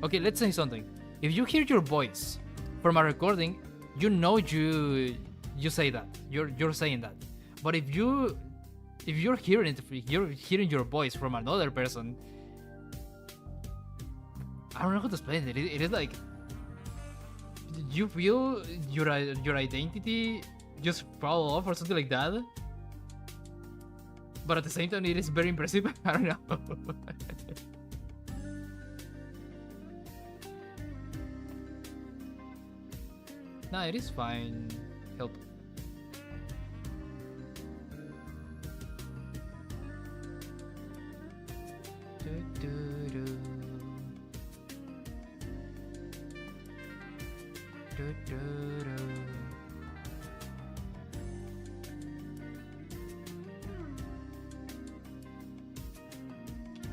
okay, let's say something. If you hear your voice from a recording, you know you say that you're saying that. But if you're hearing your voice from another person, I don't know how to explain it. It is like you feel your identity just fall off or something like that. But at the same time, it is very impressive. I don't know. Nah, it is fine. Help.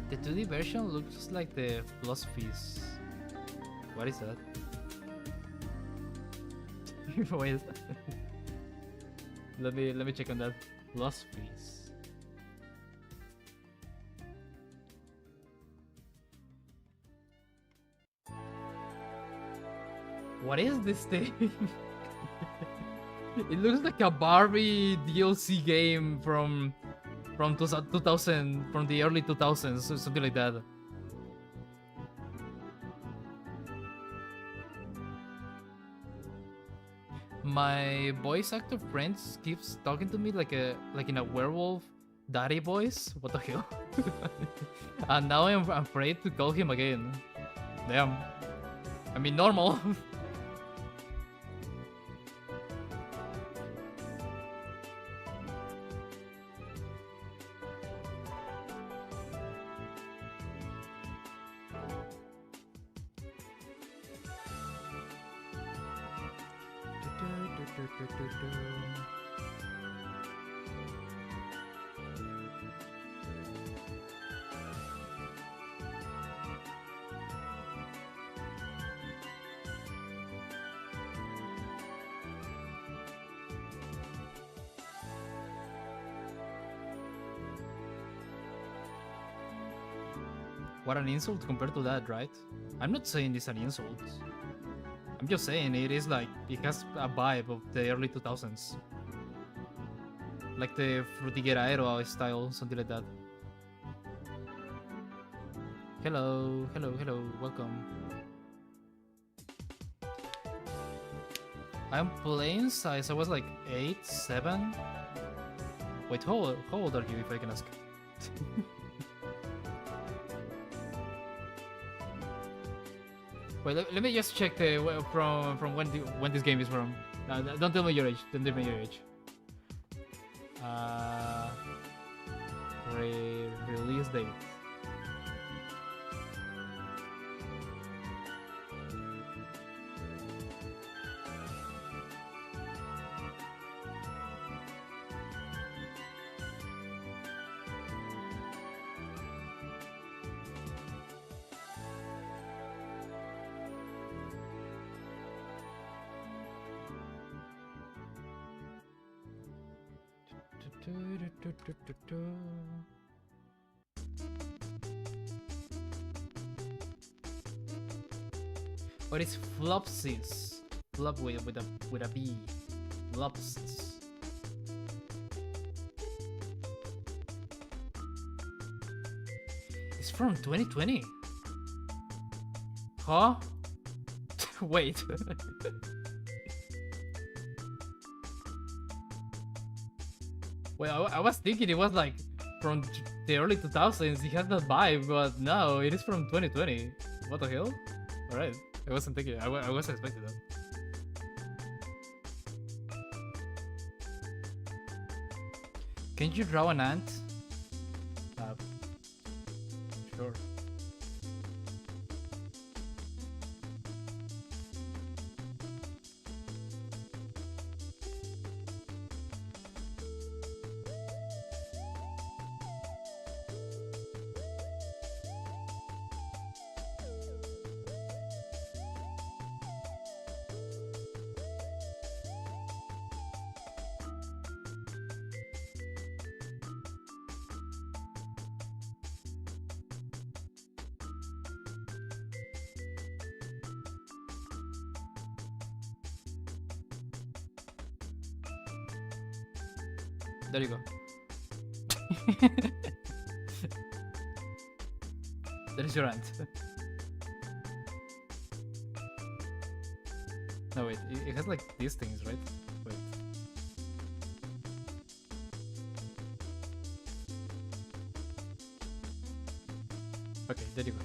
The 2D version looks like the philosophies. What is that? Wait. Let me check on that. Lost fees. What is this thing? It looks like a Barbie DLC game from 2000, from the early 2000s, or something like that. My voice actor friend keeps talking to me like in a werewolf daddy voice. What the hell? And now I'm afraid to call him again. Damn. I mean, normal. What an insult compared to that, right? I'm not saying it's an insult. I'm just saying it is like, it has a vibe of the early 2000s. Like the Frutigueraero style, something like that. Hello, welcome. I'm playing since I was like 8, 7. Wait, how old are you, if I can ask? Wait, let me just check the from when this game is from. Don't tell me your age. Don't tell me your age. Release date. What is Flopsis? Flop with a B. Flopsis. It's from 2020. Huh? Wait. Well, I was thinking it was like from the early 2000s. It has that vibe, but no, it is from 2020. What the hell? Alright, I wasn't thinking. I wasn't expecting that. Can you draw an ant? Sure. There you go. That is your ant. No, wait, it has like these things, right? Wait. Okay, there you go.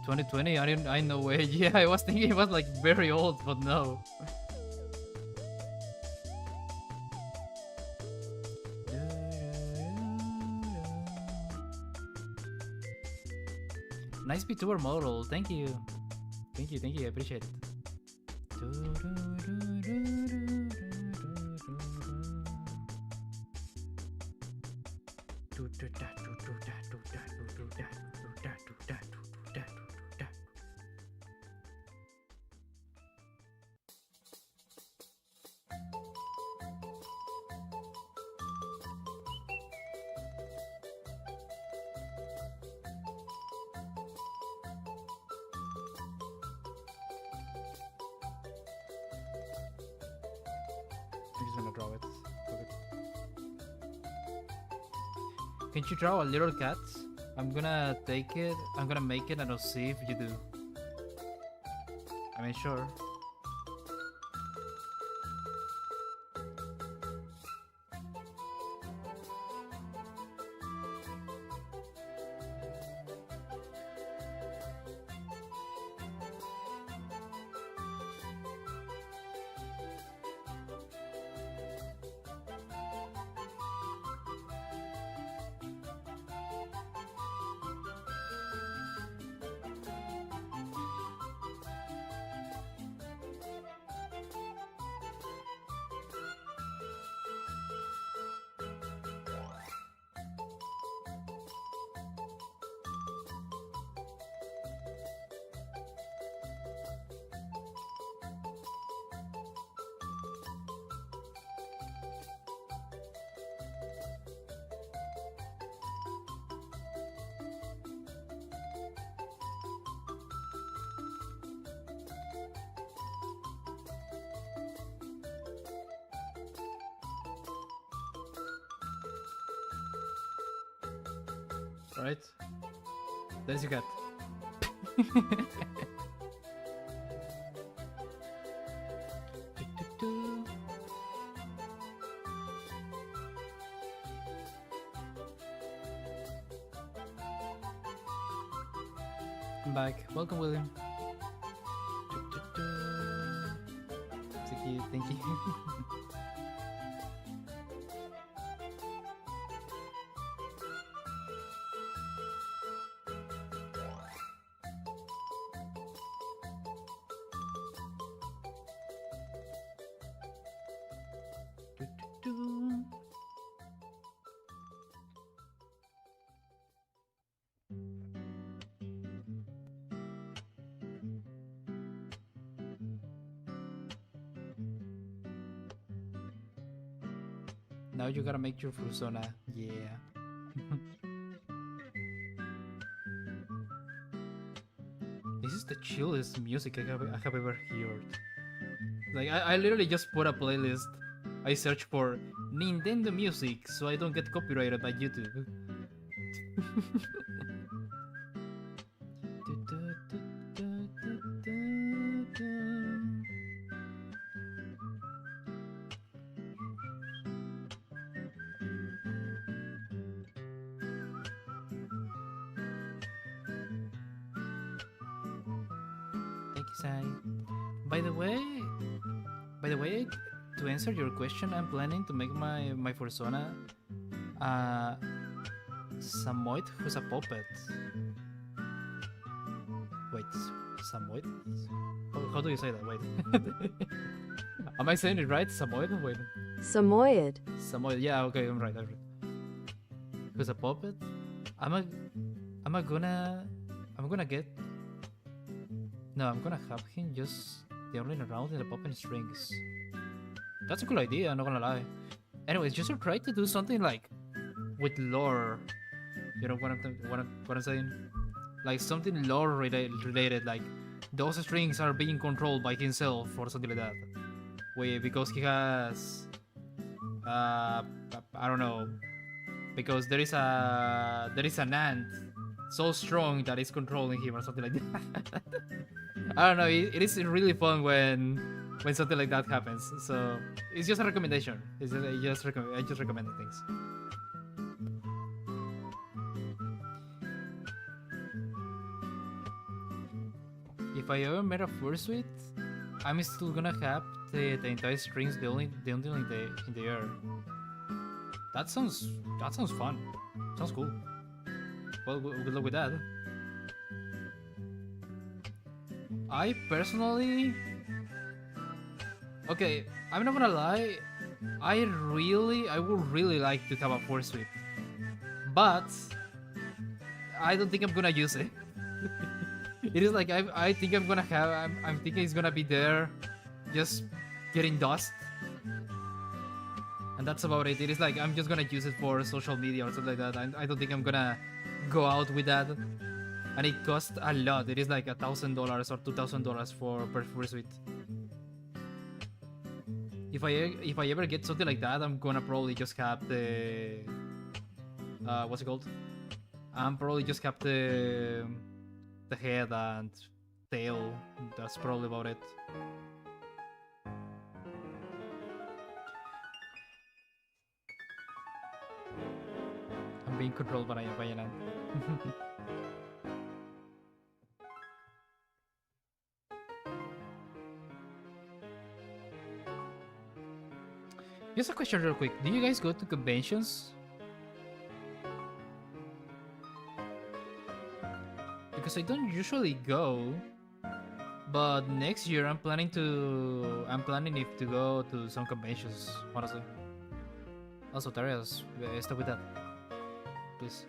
2020? I no way. Yeah, I was thinking it was like very old, but no. Nice VTuber model. Thank you. Thank you. I appreciate it. I'm just gonna draw it. Okay. Can you draw a little cat? I'm gonna take it, I'm gonna make it, and I'll see if you do. I mean, sure. Right? There's your cat. I'm back. Welcome, William. Thank you. Thank you. Now you gotta make your persona. Yeah. This is the chillest music I have ever heard. Like, I literally just put a playlist. I search for Nintendo music so I don't get copyrighted by YouTube. Thank you, Sai. By the way, to answer your question, I'm planning to make my persona Samoyed who's a puppet. Wait, Samoyed? How do you say that? Wait. Am I saying it right? Samoyed? Wait. Samoyed. Samoyed. Yeah, okay, I'm right. Who's a puppet? I'm gonna have him just dancing around in the puppet strings. That's a cool idea, I'm not gonna lie. Anyways, just try to do something like with lore. You know what I'm saying? Like something lore related, like those strings are being controlled by himself or something like that. Because he has I don't know, because there is an ant so strong that it's controlling him or something like that. I don't know, it is really fun when something like that happens. So it's just a recommendation. I just recommend things. If I ever met a fursuit, I'm still gonna have the entire strings the only in the air. That sounds fun. Sounds cool. Well, good luck with that. I personally, okay, I'm not gonna lie, I would really like to have a fursuit, but I don't think I'm gonna use it. It is like I think I'm gonna have. I'm thinking it's gonna be there, just getting dust, and that's about it. It is like I'm just gonna use it for social media or something like that. I don't think I'm gonna go out with that, and it costs a lot. It is like $1,000 or $2,000 per fursuit. if I ever get something like that, I'm gonna probably just have the what's it called? I'm probably just have the head and tail. That's probably about it. I'm being controlled by an ant. Just a question real quick. Do you guys go to conventions? Because I don't usually go. But next year I'm planning if to go to some conventions, honestly. Also Tarias, stop with that. Please.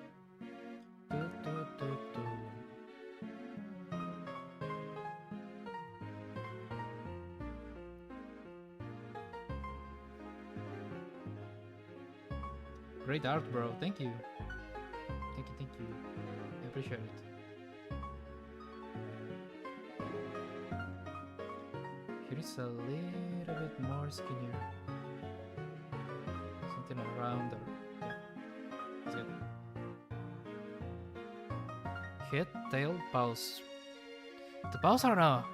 Great art, bro. Thank you. Thank you, thank you. I appreciate it. Here is a little bit more skinnier. Something around there. Yeah. That's good. Head, tail, paws. The paws, I don't know.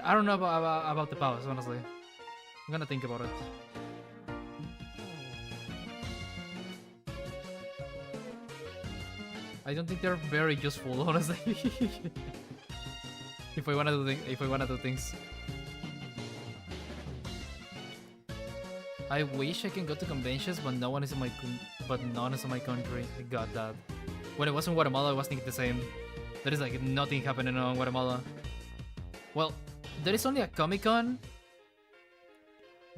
I don't know about the paws, honestly. I'm gonna think about it. I don't think they're very useful, honestly. if I wanna do things. I wish I can go to conventions, but none is in my country. I got that. When I was in Guatemala, I was thinking the same. There is like nothing happening in Guatemala. Well, there is only a Comic-Con,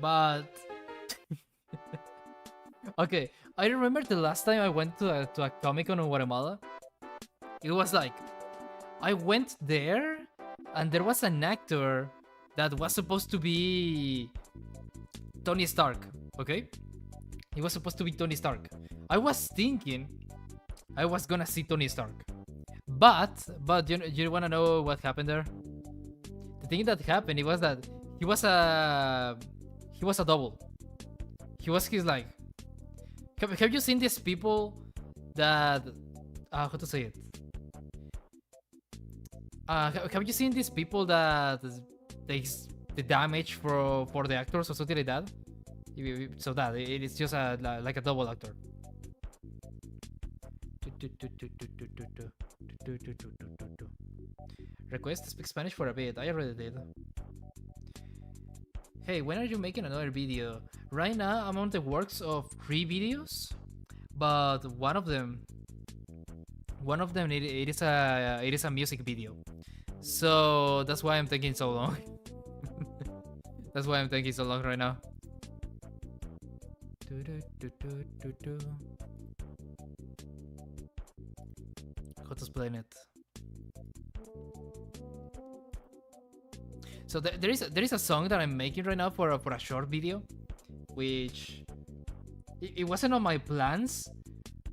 but okay. I remember the last time I went to a Comic-Con in Guatemala. It was like I went there, and there was an actor that was supposed to be Tony Stark. Okay, he was supposed to be Tony Stark. I was thinking I was gonna see Tony Stark, but you wanna know what happened there? The thing that happened, it was that he was a double. He's like, have you seen these people that how to say it? Have you seen these people that takes the damage for the actors or something like that? So that it is just like a double actor. Request to speak Spanish for a bit. I already did. Hey, when are you making another video? Right now, I'm on the works of 3 videos, but one of them it is a music video. So that's why I'm taking so long. That's why I'm taking so long right now. How to explain it? So there is a song that I'm making right now for a short video, which it wasn't on my plans,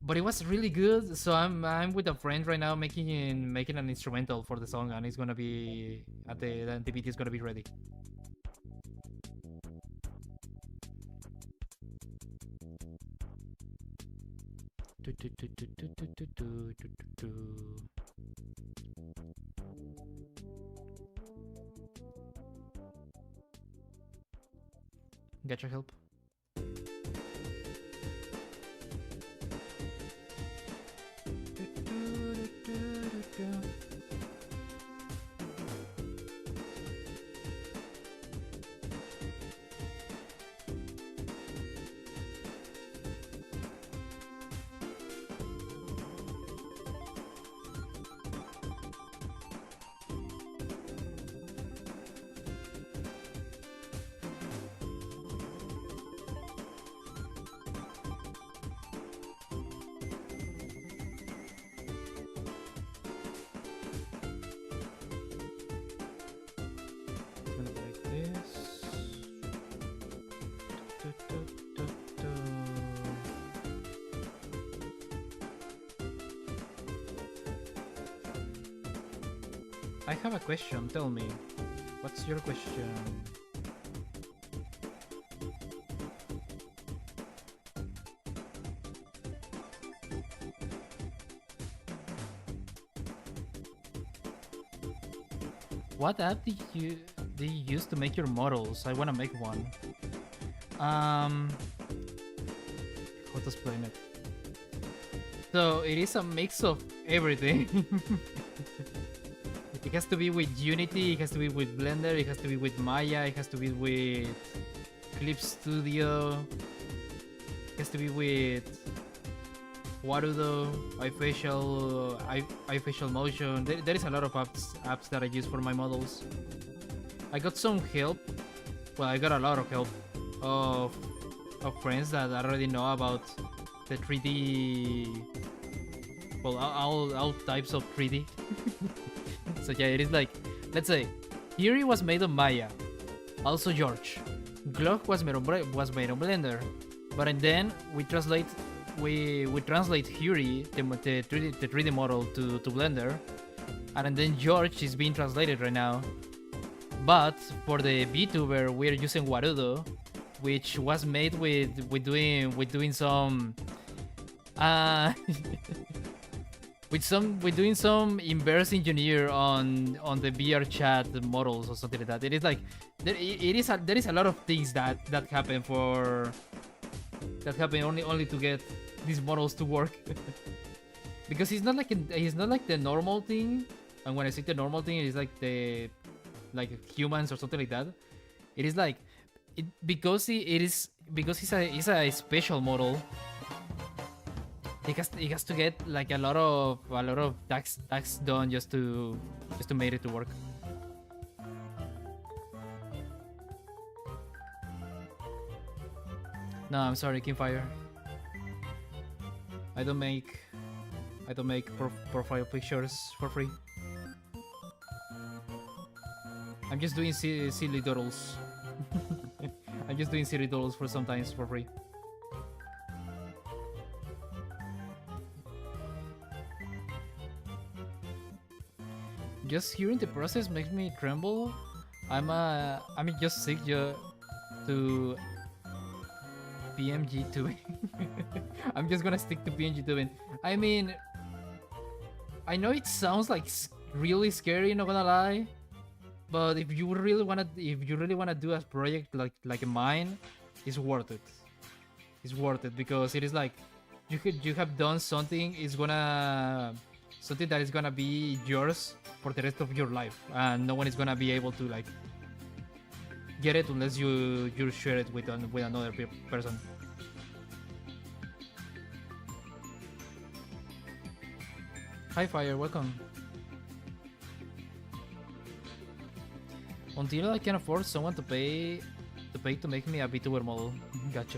but it was really good. So I'm with a friend right now making an instrumental for the song, and it's gonna be the video is gonna be ready. Get your help. I have a question, tell me. What's your question? What app do you use to make your models? I wanna make one. How to explain it? So it is a mix of everything. It has to be with Unity, it has to be with Blender, it has to be with Maya, it has to be with Clip Studio, it has to be with Warudo, iFacial Motion. There is a lot of apps that I use for my models. I got some help. Well, I got a lot of help of friends that already know about the 3D. Well, all types of 3D. So yeah, it is like, let's say, Fury was made on Maya. Also George. Glock was made on Blender. But then we translate Fury, the 3D model, to Blender, and then George is being translated right now. But for the VTuber, we're using Warudo, which was made with doing some with doing some inverse engineer on the VR chat models or something like that. It is like there is a lot of things that happen only to get these models to work. Because he's not like the normal thing, and when I say the normal thing, it's like like humans or something like that. It is like because he's a special model. He has to get like a lot of tax done just to make it to work. No, I'm sorry, Kimfire. I don't make profile pictures for free. I'm just doing silly doodles. I'm just doing silly doodles for sometimes for free. Just hearing the process makes me tremble. I'm just sick to PMG tubing. I'm just gonna stick to PNG tubing. I mean, I know it sounds like really scary, not gonna lie, but if you really wanna do a project like mine, it's worth it. It's worth it because it is like you have done something. Something that is gonna be yours for the rest of your life, and no one is gonna be able to like get it unless you share it with another person. Hi Fire, welcome. Until I can afford someone to pay to make me a VTuber model. Gotcha.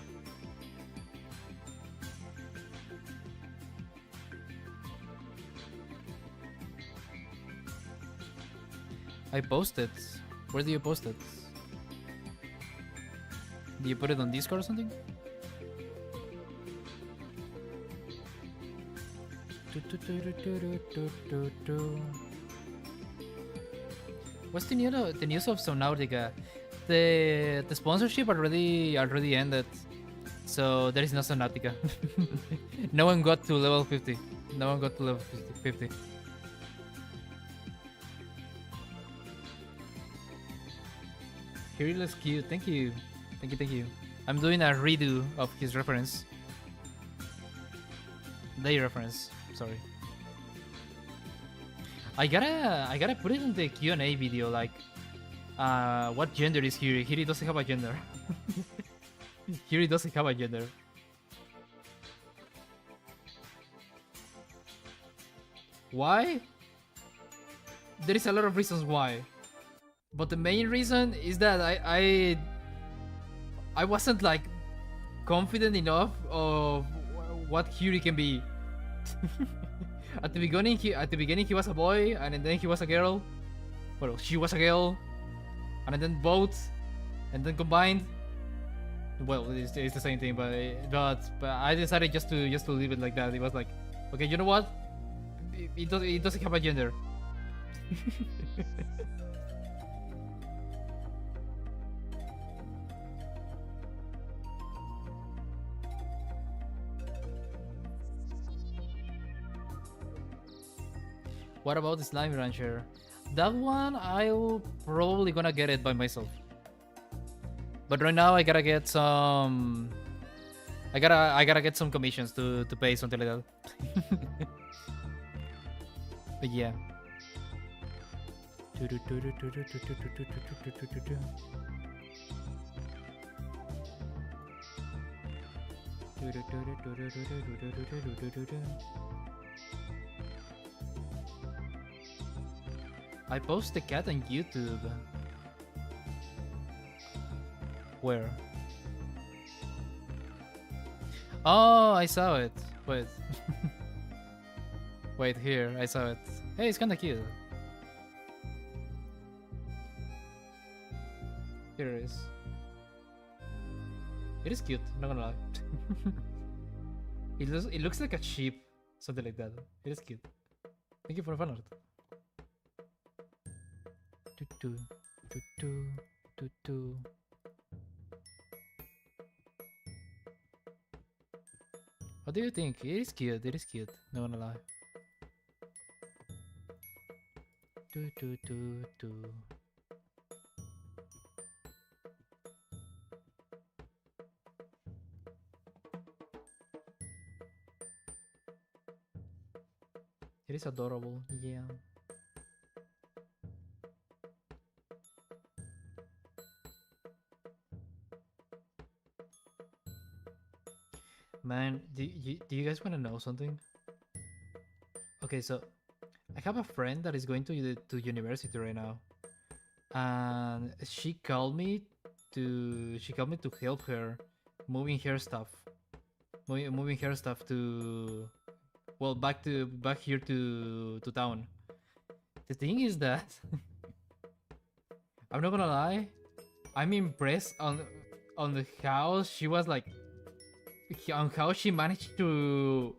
I posted. Where do you post it? Do you put it on Discord or something? What's the news of Subnautica? The sponsorship already ended, so there is no Subnautica. No one got to level 50. No one got to level 50. He looks cute. Thank you. I'm doing a redo of his reference. They reference. Sorry. I gotta put it in the Q&A video. Like, what gender is Hiri? Hiri doesn't have a gender. Hiri doesn't have a gender. Why? There is a lot of reasons why. But the main reason is that I wasn't like confident enough of what Hiri can be. At the beginning he was a boy, and then he was a girl. Well, she was a girl, and then both, and then combined. Well, it's the same thing, but I decided just to leave it like that. It was like, okay, you know what? It doesn't have a gender. What about the Slime Rancher? that one, I'll probably gonna get it by myself. But right now, I gotta get some. I gotta get some commissions to pay something like that. But yeah. I post the cat on YouTube. Where? Oh, I saw it. Wait. Wait, here, I saw it. Hey, it's kinda cute. Here it is. It is cute, not gonna lie. It looks like a sheep, something like that. It is cute. Thank you for the fan art. What do you think? It is cute, it is cute, not gonna lie. It is adorable, yeah. Man, do you guys want to know something? Okay, so I have a friend that is going to university right now, and she called me to help her moving her stuff, moving her stuff to, well, back here to town. The thing is that I'm not gonna lie, I'm impressed on how she was like, on how she managed to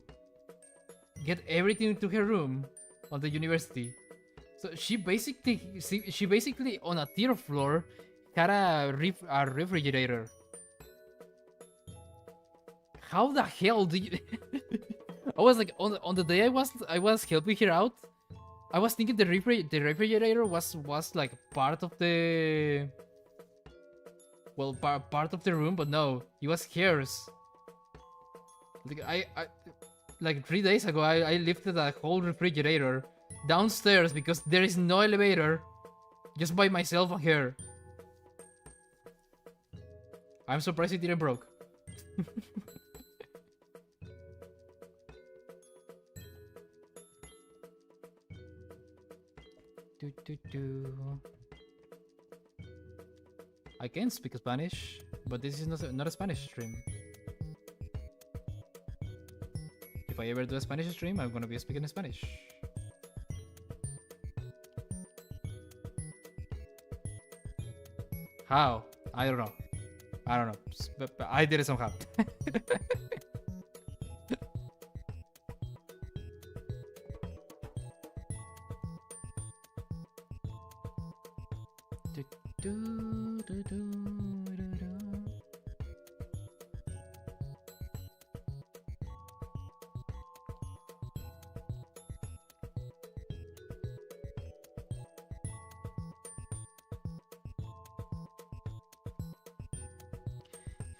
get everything to her room on the university. So she basically on a third floor had a refrigerator. How the hell do you? I was like, on the day I was helping her out, I was thinking the refrigerator was like part of the, well, part of the room, but no, it was hers. Like I like 3 days ago, I lifted a whole refrigerator downstairs because there is no elevator, just by myself and her. I'm surprised it didn't broke. I can speak Spanish, but this is not a Spanish stream. If I ever do a Spanish stream, I'm gonna be speaking Spanish. How? I don't know. But I did it somehow.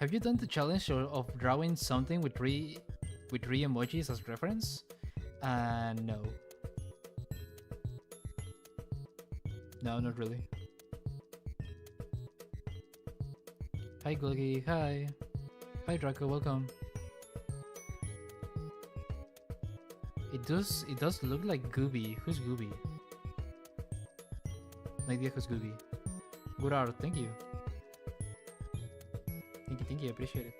Have you done the challenge of drawing something with three emojis as reference? No. No, not really. Hi Gluggy, hi. Hi Draco, welcome. It does look like Gooby. Who's Gooby? No idea who's Gooby. Good art, thank you. Thank you, I appreciate it.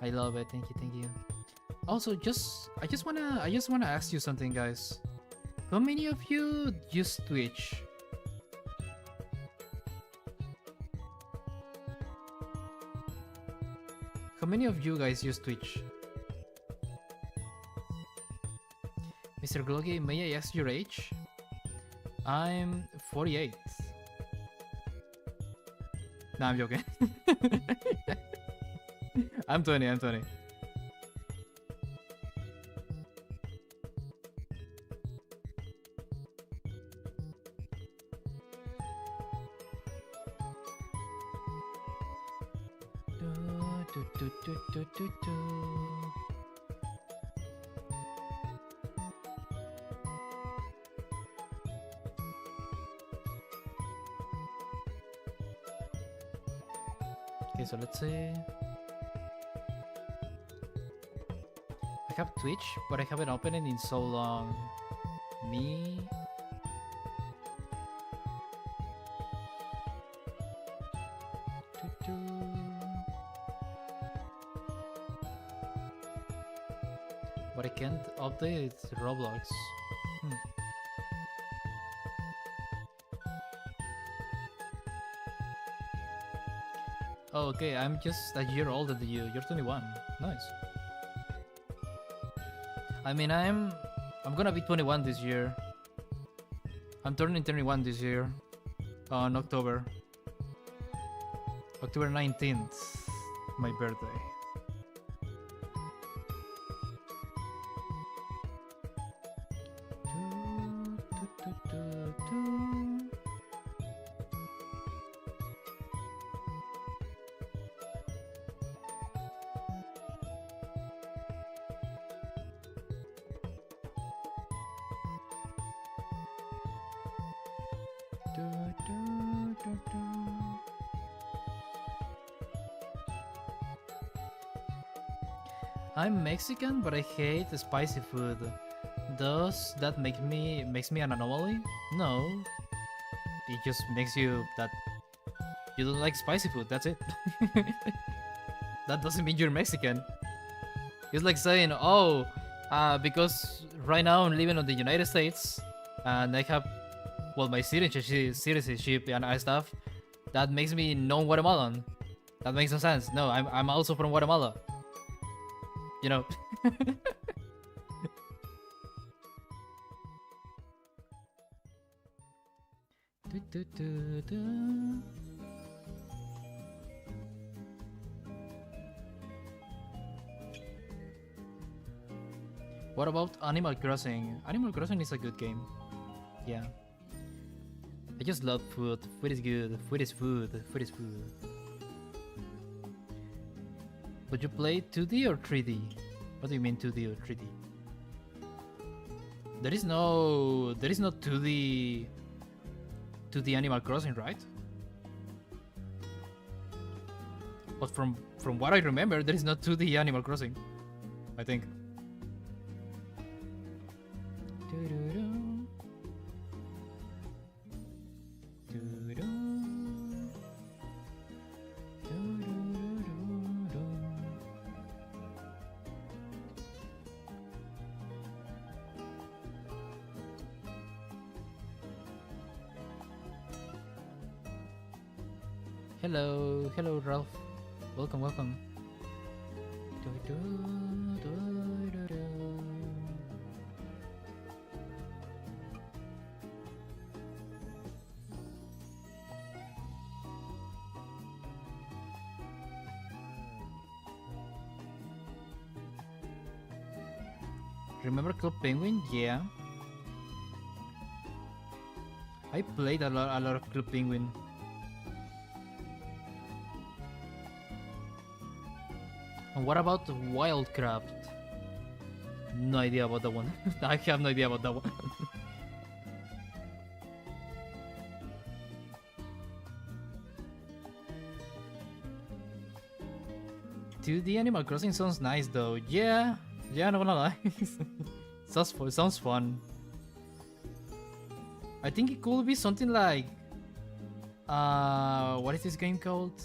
I love it, thank you. Also, I just wanna ask you something, guys. How many of you use Twitch? How many of you guys use Twitch? Mr. Gloggy, may I ask your age? I'm 48. Nah, I'm joking. I'm 20, I'm 20. Okay, so let's see. I have Twitch, but I haven't opened it in so long. Me. But I can't update Roblox. Oh, okay, I'm just a year older than you. You're 21. Nice. I mean, I'm gonna be 21 this year. I'm turning 21 this year on October 19th, my birthday. I'm Mexican, but I hate spicy food. Does that makes me an anomaly? No. It just makes you that you don't like spicy food, that's it. That doesn't mean you're Mexican. It's like saying, oh, because right now I'm living in the United States and I have, well, my citizenship and stuff, that makes me non-Guatemalan. That makes no sense. No, I'm also from Guatemala. You know. What about Animal Crossing? Animal Crossing is a good game. Yeah. I just love food. Food is good. Food is food. Food is food. But you play 2D or 3D? What do you mean 2D or 3D? There is no 2D Animal Crossing, right? But from what I remember, there is no 2D Animal Crossing, I think. Hello, Ralph. Welcome. Remember Club Penguin? Yeah. I played a lot of Club Penguin. And what about Wildcraft? No idea about that one. I have no idea about that one. 2D Animal Crossing sounds nice though. Yeah, not gonna lie. Sounds fun. I think it could be something like what is this game called?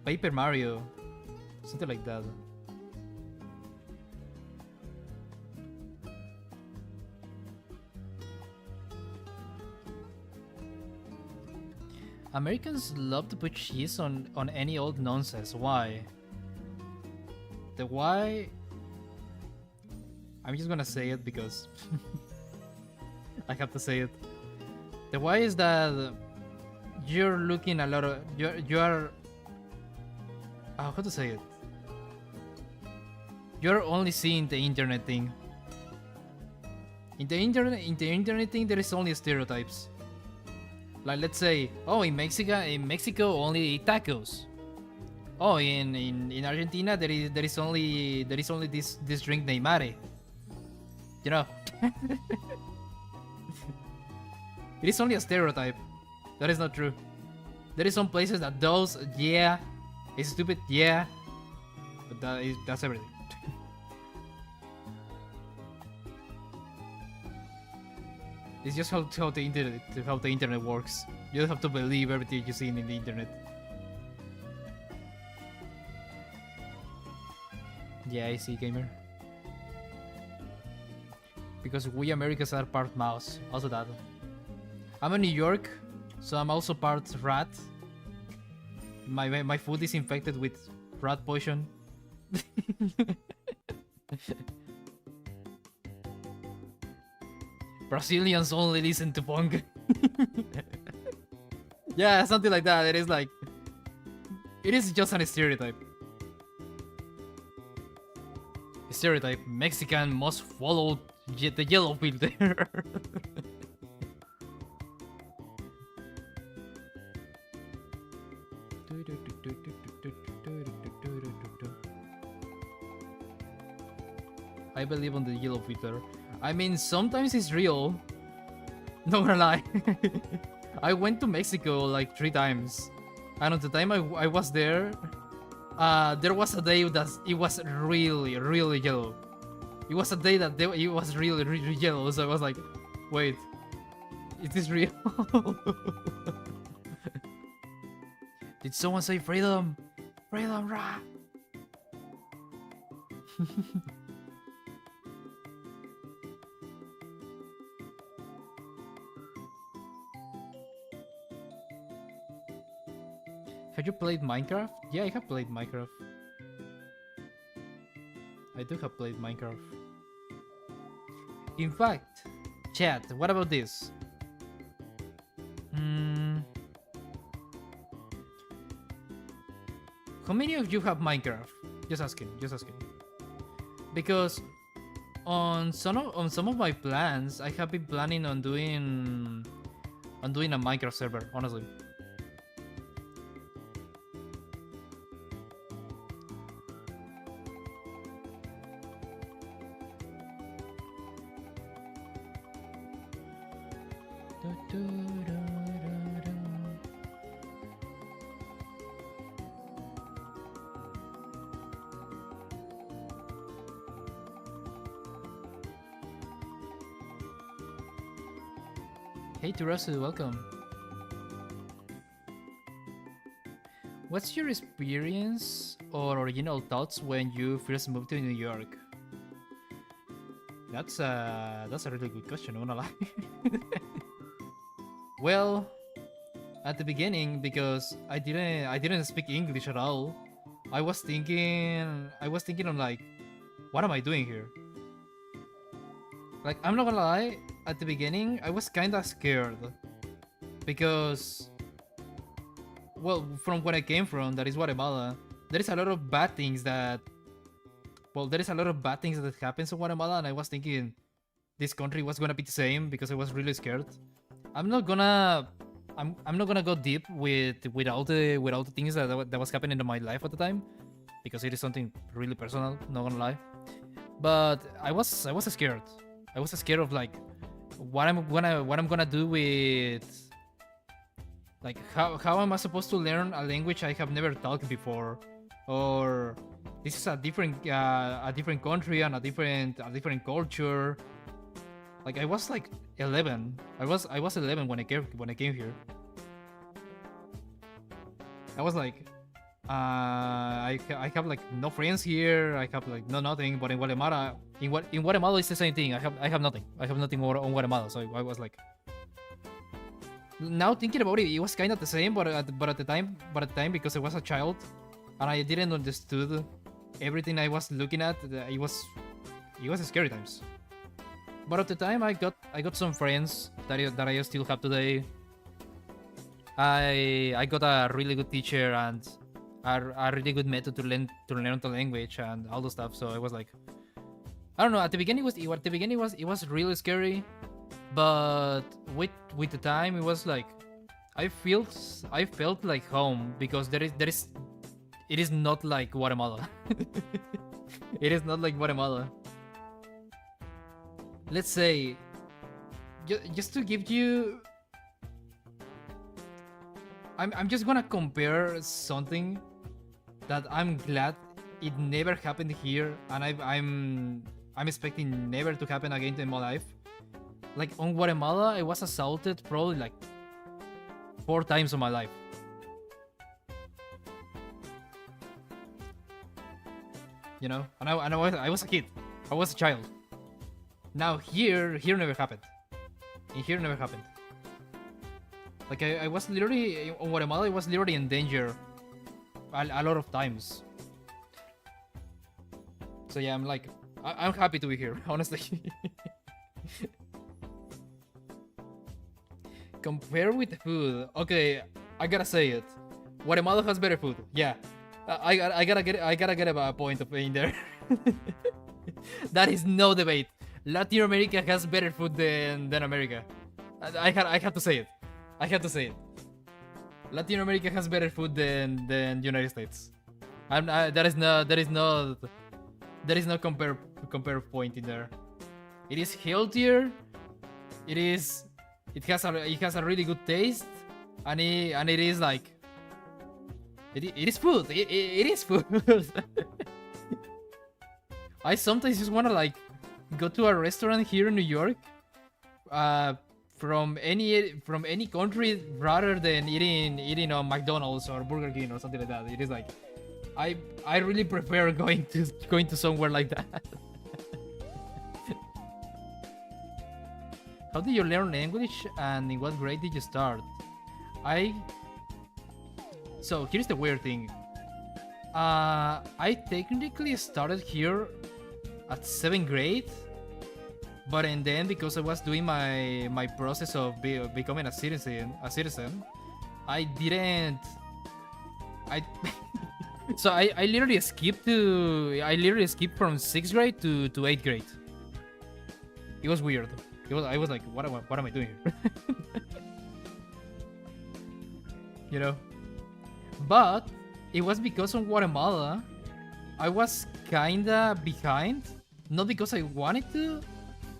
Paper Mario. Something like that. Americans love to put cheese on any old nonsense. Why? The why? I'm just gonna say it because I have to say it. The why is that you're looking a lot of you are how to say it? You're only seeing the internet thing. In the internet thing, there is only stereotypes. Like, let's say, oh, in Mexico only eat tacos. Oh, in Argentina there is only this drink named mare. You know, it is only a stereotype. That is not true. There is some places that those, yeah, it's stupid, yeah, but that's everything. It's just how the internet works. You don't have to believe everything you see in the internet. Yeah, I see, gamer. Because we Americans are part mouse. Also that. I'm in New York, so I'm also part rat. My food is infected with rat poison. Brazilians only listen to punk. Yeah, something like that. It is like... It is just a stereotype. Stereotype. Mexican must follow the yellow filter. I believe on the yellow filter. I mean, sometimes it's real. Not gonna lie. I went to Mexico like 3 times. And at the time I was there, there was a day that it was really, really yellow. It was a day that it was really, really yellow. So I was like, wait, is this real? Did someone say freedom? Freedom, rah! Have you played Minecraft? Yeah, I have played Minecraft. I do have played Minecraft. In fact, chat, what about this? How many of you have Minecraft? Just asking, just asking. Because on some of my plans, I have been planning on doing a Minecraft server, honestly. Hey Turasu, welcome. What's your experience or original thoughts when you first moved to New York? That's a really good question, I'm not gonna lie. Well, at the beginning, because I didn't speak English at all, I was thinking I'm like, what am I doing here? Like, I'm not gonna lie, at the beginning, I was kinda scared. Because, well, from where I came from, that is Guatemala, there is a lot of bad things that... Well, there is a lot of bad things that happens in Guatemala, and I was thinking this country was gonna be the same because I was really scared. I'm not gonna go deep with all the things that was happening in my life at the time, because it is something really personal, not gonna lie. But I was scared. I was scared of like what I'm gonna do with, like, how am I supposed to learn a language I have never talked before, or this is a different country and a different culture. Like, I was like 11. I was 11 when I came here. I was like, I have like no friends here. I have like nothing. But in Guatemala, it's the same thing. I have nothing. I have nothing on Guatemala. So I was like, now thinking about it, it was kind of the same. But at the time, because I was a child and I didn't understood everything I was looking at, it was scary times. But at the time, I got some friends that I still have today. I got a really good teacher, and a really good method to learn the language and all the stuff. So it was like, I don't know. At the beginning it was really scary, but with the time it was like I felt like home because it is not like Guatemala. It is not like Guatemala. Let's say, just to give you, I'm just gonna compare something that I'm glad it never happened here, and I'm expecting never to happen again in my life. Like on Guatemala, I was assaulted probably like 4 times in my life. You know, and I was a kid, I was a child. Now here never happened. In here never happened. Like I was literally on Guatemala. I was literally in danger a lot of times. So yeah, I'm like, I'm happy to be here, honestly. Compare with the food. Okay, I gotta say it. Guatemala has better food. Yeah, I gotta get a point of in there. That is no debate. Latin America has better food than America. I have to say it. I have to say it. Latin America has better food than the United States. There is no compare point in there. It is healthier. It has a really good taste, and it is like it is food. It is food. I sometimes just wanna like go to a restaurant here in New York, from any country rather than eating on McDonald's or Burger King or something like that. It is like I really prefer going to somewhere like that. How did you learn English, and in what grade did you start? So here's the weird thing. I technically started here at 7th grade, but and then because I was doing my process of becoming a citizen, I didn't. So I literally skipped from 6th grade to 8th grade. It was weird. I was like, what am I doing here? You know? But it was because of Guatemala, I was kinda behind. Not because I wanted to,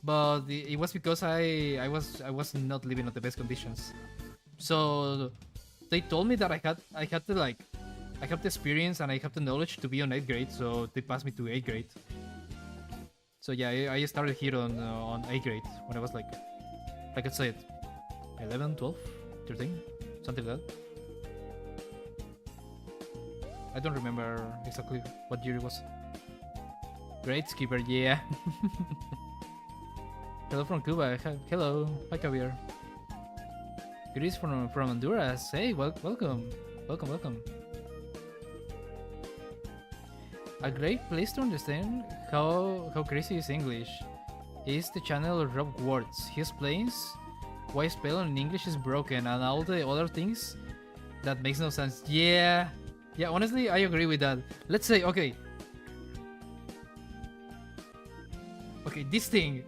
but it was because I was not living at the best conditions. So they told me that I had to like, I have the experience and I have the knowledge to be on 8th grade, so they passed me to 8th grade. So yeah, I started here on 8th grade when I was like I said, 11, 12, 13, something like that. I don't remember exactly what year it was. Great skipper, yeah. Hello from Cuba. Hello, hi Javier. Greetings from Honduras. Hey, welcome. A great place to understand how crazy is English is the channel Rob Words. He explains why spelling in English is broken and all the other things that makes no sense. Yeah, honestly, I agree with that. Let's say, okay, this thing,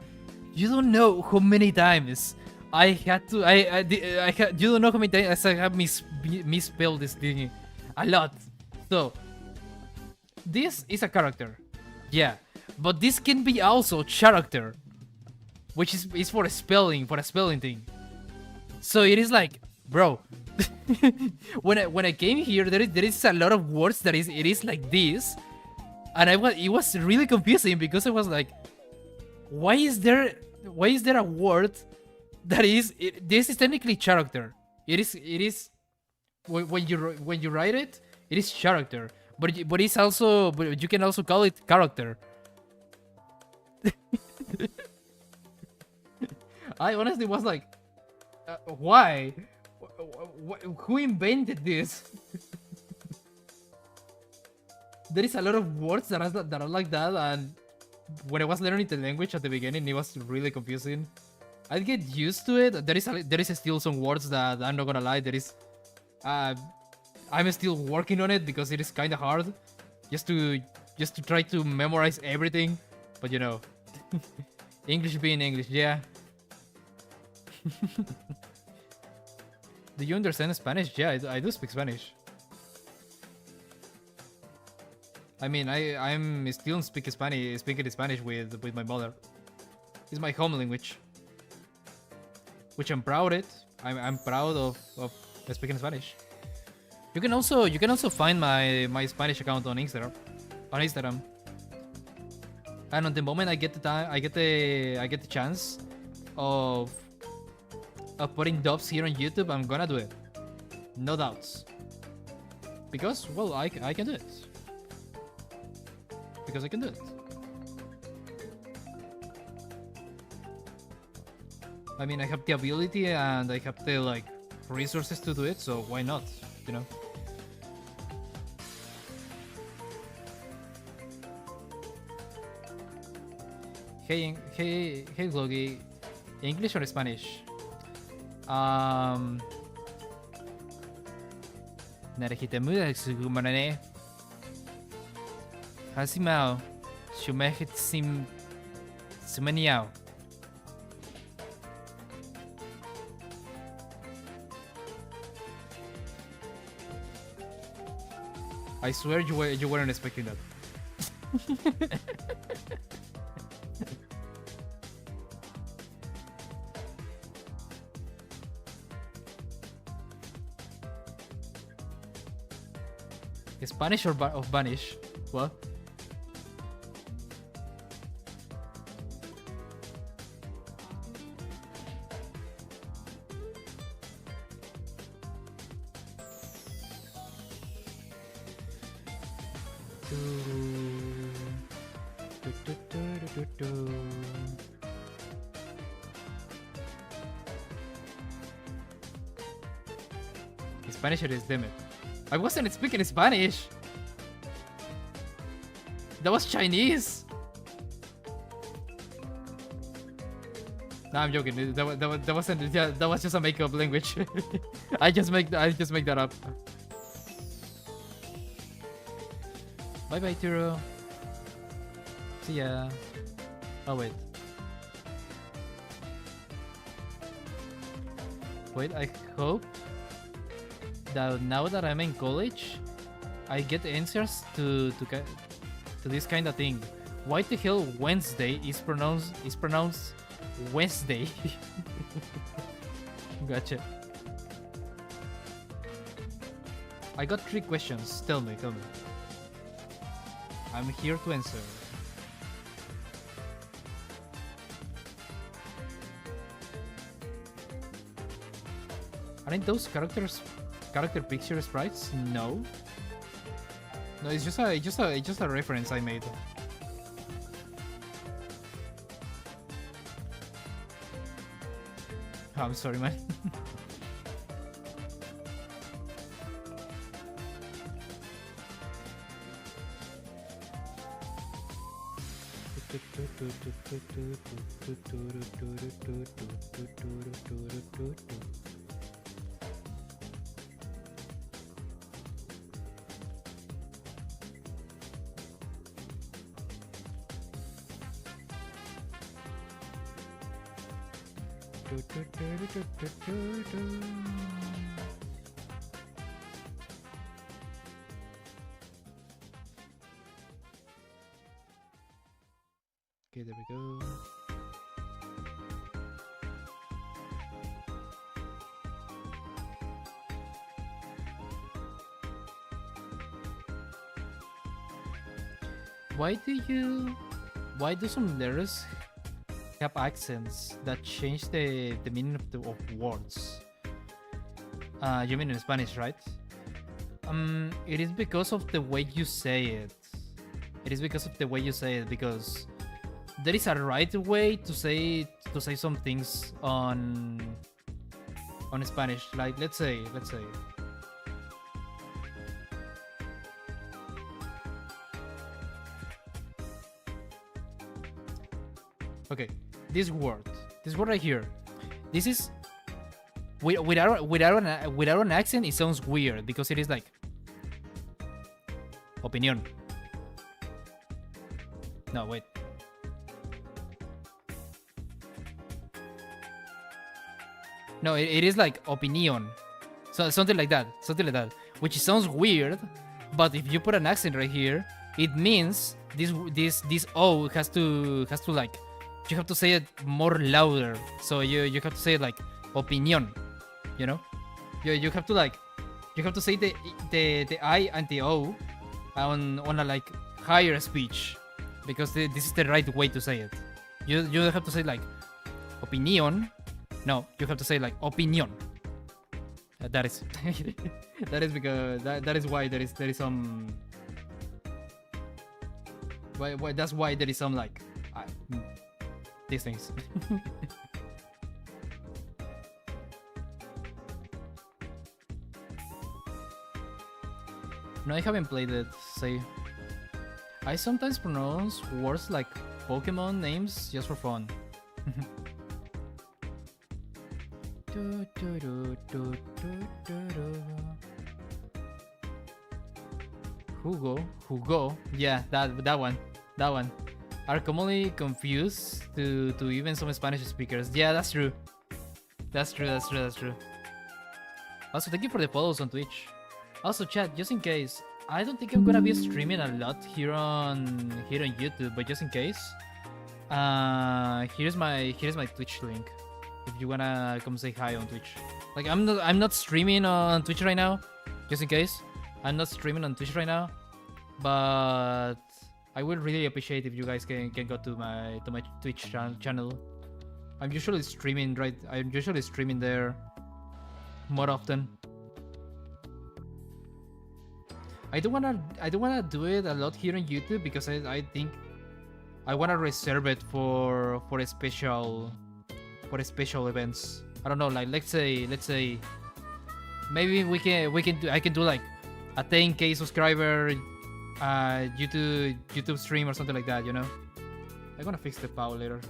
you don't know how many times I had to, you don't know how many times I have misspelled this thing a lot. So this is a character, yeah, but this can be also character, which is for a spelling thing. So it is like, bro, when I came here, there is a lot of words that it is like this, and it was really confusing because I was like, why is there a word that this is technically character. It is when you write it is character. But it's also, but you can also call it character. I honestly was like, why? Who invented this? There is a lot of words that are like that, and when I was learning the language at the beginning, it was really confusing. I get used to it. There is still some words that I'm not gonna lie. There is, I I'm still working on it because it is kind of hard, just to try to memorize everything. But you know, English being English, yeah. Do you understand Spanish? Yeah, I do speak Spanish. I mean, I'm still speaking Spanish with my mother. It's my home language, which I'm proud it. I'm proud of speaking Spanish. You can also find my Spanish account on Instagram. And on the moment I get the time, I get the chance of putting dubs here on YouTube, I'm gonna do it. No doubts. Because, well, I can do it. Because I can do it. I mean, I have the ability and I have the, like, resources to do it, so why not, you know? Hey, Glogi, English or Spanish? Narahita muda sugumarane. Hasimao, Shumehit sim Sumaniao. I swear you weren't expecting that. Spanish or of Banish? What? Spanish it is, damn it. I wasn't speaking Spanish. That was Chinese. Nah, I'm joking. That wasn't. Yeah, that was just a makeup language. I just make that up. Bye bye, Turo. See ya. Oh wait. Wait, I hope that now that I'm in college, I get answers to this kind of thing. Why the hell Wednesday is pronounced Wednesday? Gotcha. I got 3 questions. Tell me. I'm here to answer. Aren't those character picture sprites? No. No, it's just a reference I made. Oh, I'm sorry, man. Okay, there we go. Why do some letters have accents that change the meaning of words? You mean in Spanish, right? It is because of the way you say it. Because there is a right way to say some things on Spanish. Like let's say. Okay, this word right here. This is without an accent. It sounds weird because it is like Opinion. No, wait. No, it is like opinion. So something like that. Something like that. Which sounds weird, but if you put an accent right here, it means this O has to like, you have to say it more louder. So you have to say it like opinion. You know? You have to like, you have to say the I and the O on a like higher speech, because this is the right way to say it. You have to say like opinion. No, you have to say like opinion. That is that is because that is why there is some why that's why there is some like these things. No, I haven't played it. Say, I sometimes pronounce words like Pokemon names just for fun. Hugo, yeah, that one, are commonly confused to even some Spanish speakers. Yeah, that's true. That's true. Also, thank you for the follows on Twitch. Also, chat, just in case, I don't think I'm gonna be streaming a lot here on YouTube, but just in case, here's my Twitch link. If you wanna come say hi on Twitch. Like, I'm not streaming on Twitch right now, just in case. I'm not streaming on Twitch right now, but I would really appreciate if you guys can go to my Twitch channel. I'm usually streaming there more often. I don't wanna do it a lot here on YouTube because I think I wanna reserve it for a special events. I don't know, like let's say maybe I can do like a 10k subscriber YouTube stream or something like that, you know. I'm gonna fix the POW later.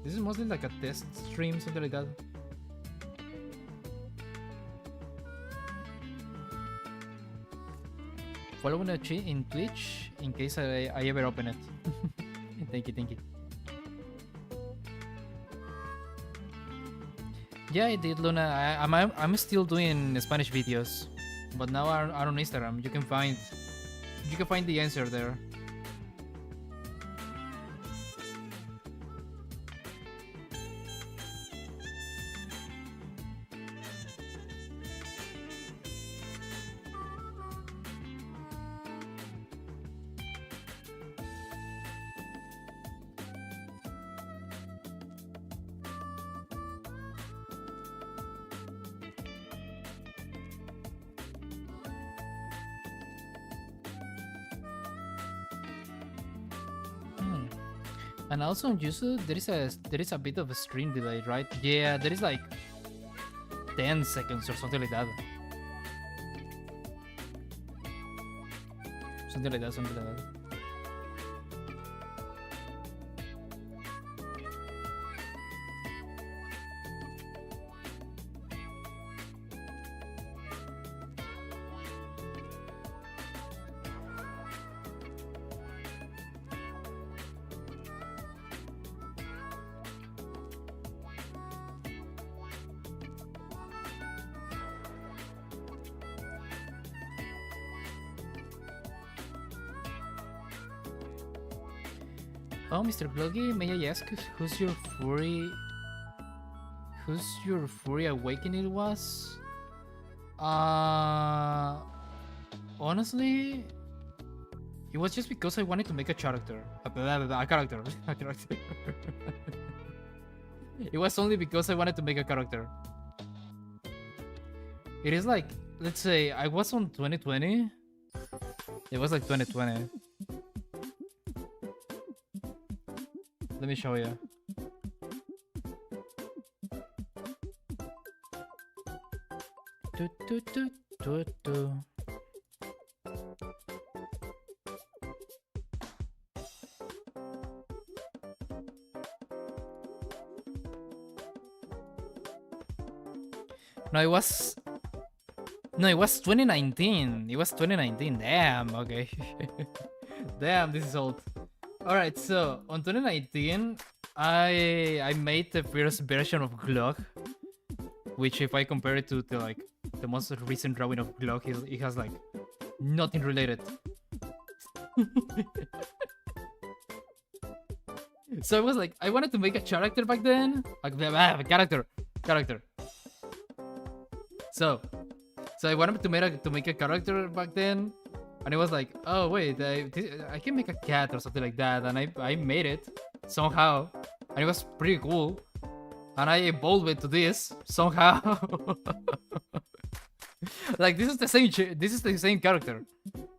This is mostly like a test stream, something like that. Follow me in Twitch in case I ever open it. Thank you. Yeah, I did, Luna. I'm still doing Spanish videos, but now I'm on Instagram. You can find the answer there. And also on YouTube, there is a bit of a stream delay, right? Yeah, there is like 10 seconds or something like that. Something like that. Oh, Mr. Gloggy, may I ask who's your furry awakening was? Honestly, it was just because I wanted to make a character. A character. It was only because I wanted to make a character. It is like, let's say, I was on 2020. It was like 2020. Let me show you. No, it was. No, it was 2019. It was 2019. Damn. Okay. Damn, this is old. All right. So on 2019, I made the first version of Glock, which if I compare it to the like the most recent drawing of Glock, it has like nothing related. So I was like, I wanted to make a character back then, like a character. So I wanted to make a character back then, and it was like, oh wait, I can make a cat or something like that, and I made it somehow, and it was pretty cool, and I evolved it to this somehow. Like this is the same character.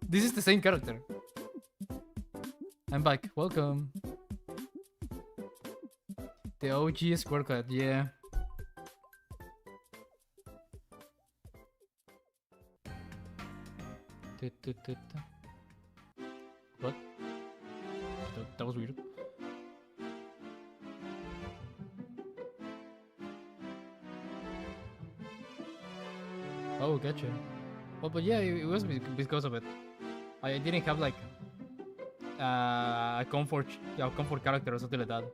This is the same character. I'm back. Welcome. The OG square cut, yeah. What? That was weird. Oh, gotcha. Well, but yeah, it was because of it. I didn't have like a comfort character or something like that.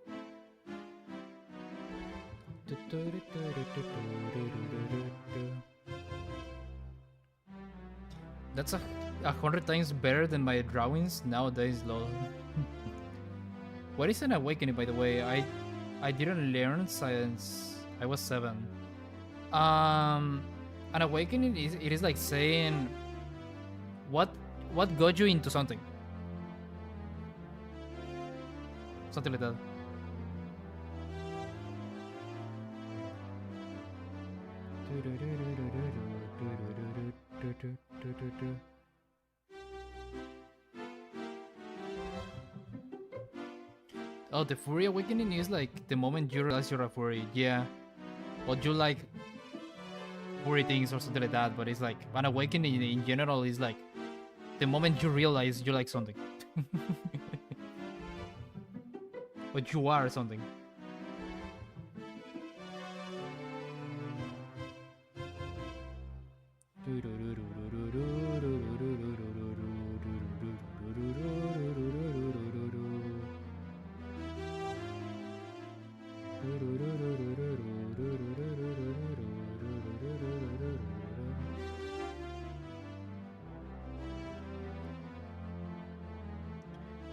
That's 100 times better than my drawings nowadays, lol. What is an awakening, by the way? I didn't learn since I was 7. An awakening is like saying what got you into something. Something like that. Oh, the furry awakening is like the moment you realize you're a furry, yeah. Or you like furry things or something like that, but it's like an awakening in general is like the moment you realize you like something. But you are something.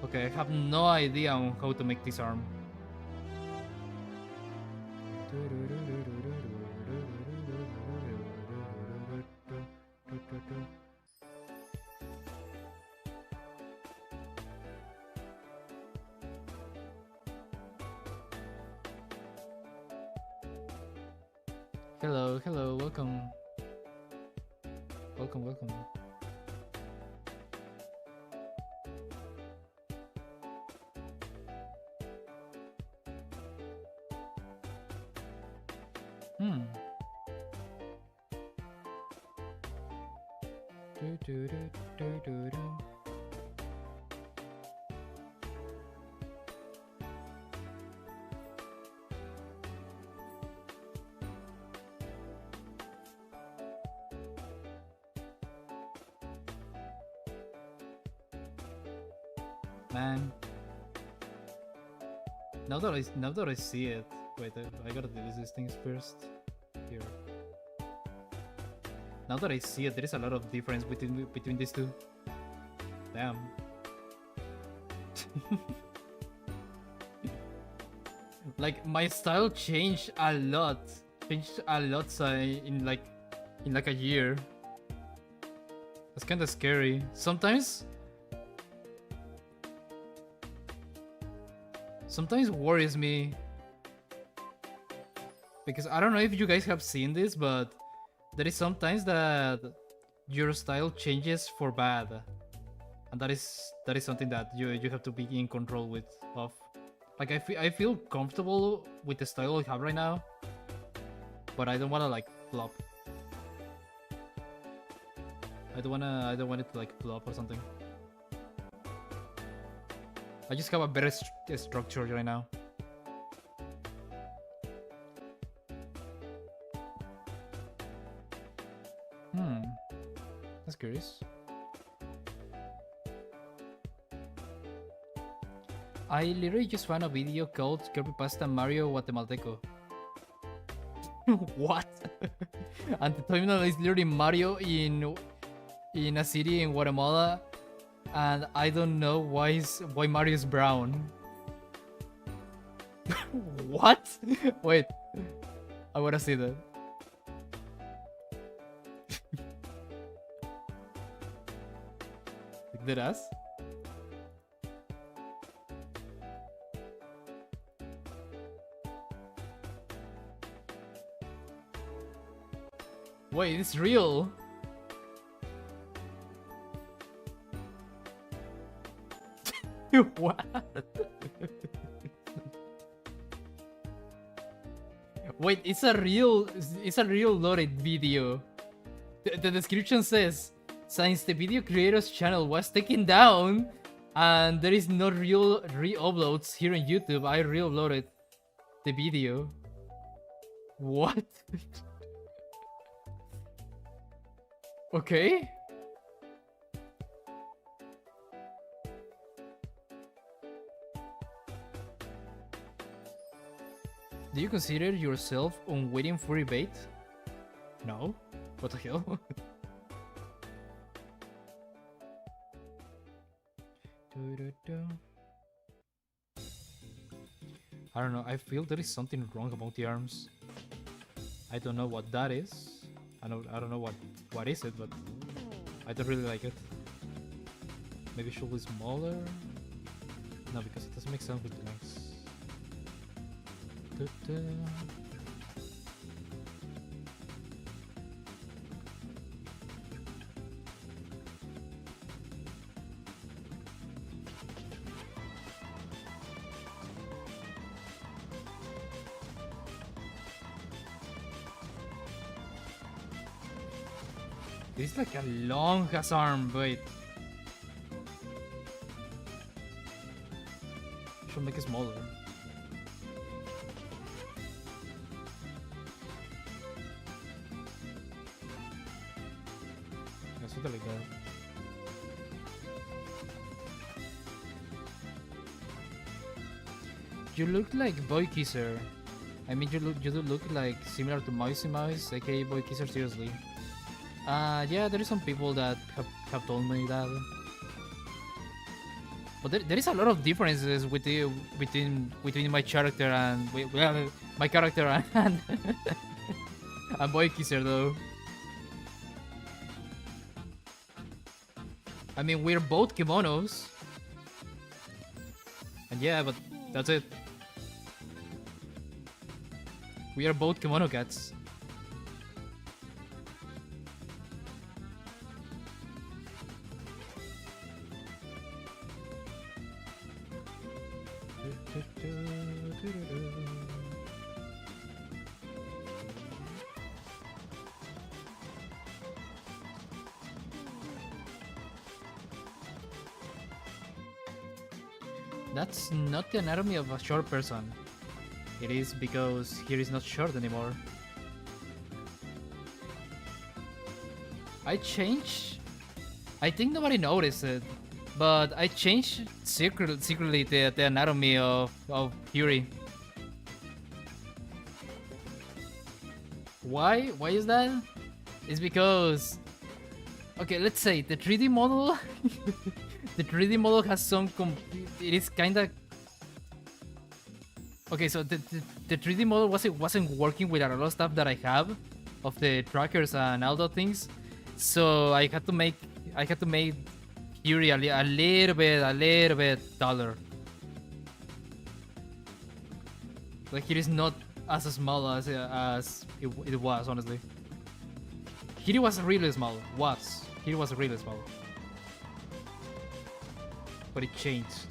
Okay, I have no idea on how to make this arm. Hello, welcome. Welcome. Man. Now that I see it. Wait, I gotta delete these things first. Here. Now that I see it, there is a lot of difference between these two. Damn. Like my style changed a lot. In like a year. That's kinda scary. Sometimes worries me, because I don't know if you guys have seen this, but there is sometimes that your style changes for bad, and that is something that you have to be in control of. Like I feel comfortable with the style I have right now, but I don't wanna like flop. I don't want it to like flop or something. I just have a better structure right now. I literally just found a video called Creepypasta Mario Guatemalteco. What? And the thumbnail is literally Mario in a city in Guatemala, and I don't know why Mario is brown. What? Wait, I wanna see that. Like that ass? Wait, it's real. What? Wait, it's a real loaded video. The description says, since the video creator's channel was taken down and there is no real re-uploads here on YouTube, I re-uploaded the video. What? Okay. Do you consider yourself unwitting furry bait? No. What the hell? I don't know. I feel there is something wrong about the arms. I don't know what that is. I don't know what is it, but I don't really like it. Maybe it should be smaller. No, because it doesn't make sense with the legs. This is like a long ass arm, wait. Should make it smaller. Yeah, something like that. You look like Boy Kisser. I mean, you do look like similar to Mousy Mouse, aka Boy Kisser, seriously. Yeah, there is some people that have told me that. But there is a lot of differences between my character and my character and and Boy Kisser though. I mean, we're both kimonos. And yeah, but that's it. We are both kimono cats. That's not the anatomy of a short person. It is because here is not short anymore. I changed. I think nobody noticed it, but I changed secretly the anatomy of Fury. Why? Why is that? It's because, okay, let's say the 3D model. The 3D model has some. It is kind of. Okay, so the 3D model wasn't working with a lot of stuff that I have, of the trackers and all those things. So I had to make Fury a little bit taller. Like it is not as small as it was, honestly. He was really small. He was really small. But it changed.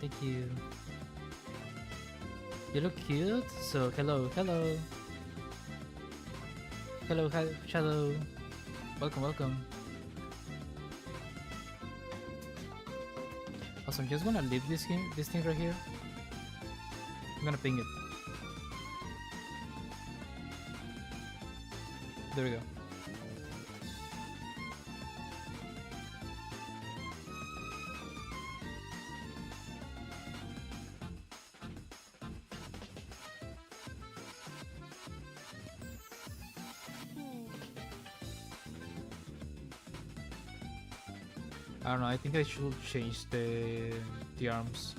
Thank you. You look cute. So hello. Hello, Shadow. Welcome. Also, I'm just gonna leave this thing right here. I'm gonna ping it. There we go. I don't know, I think I should change the arms.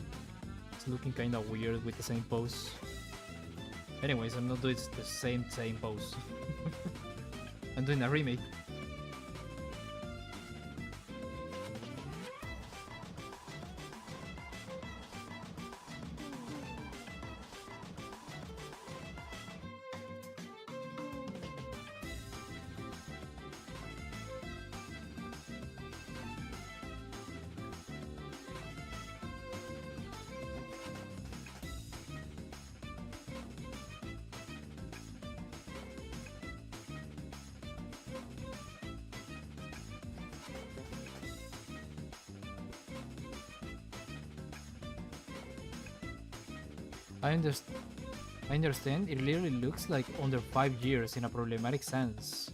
It's looking kinda weird with the same pose. Anyways, I'm not doing the same pose. I'm doing a remake. I understand. It literally looks like under 5 years in a problematic sense.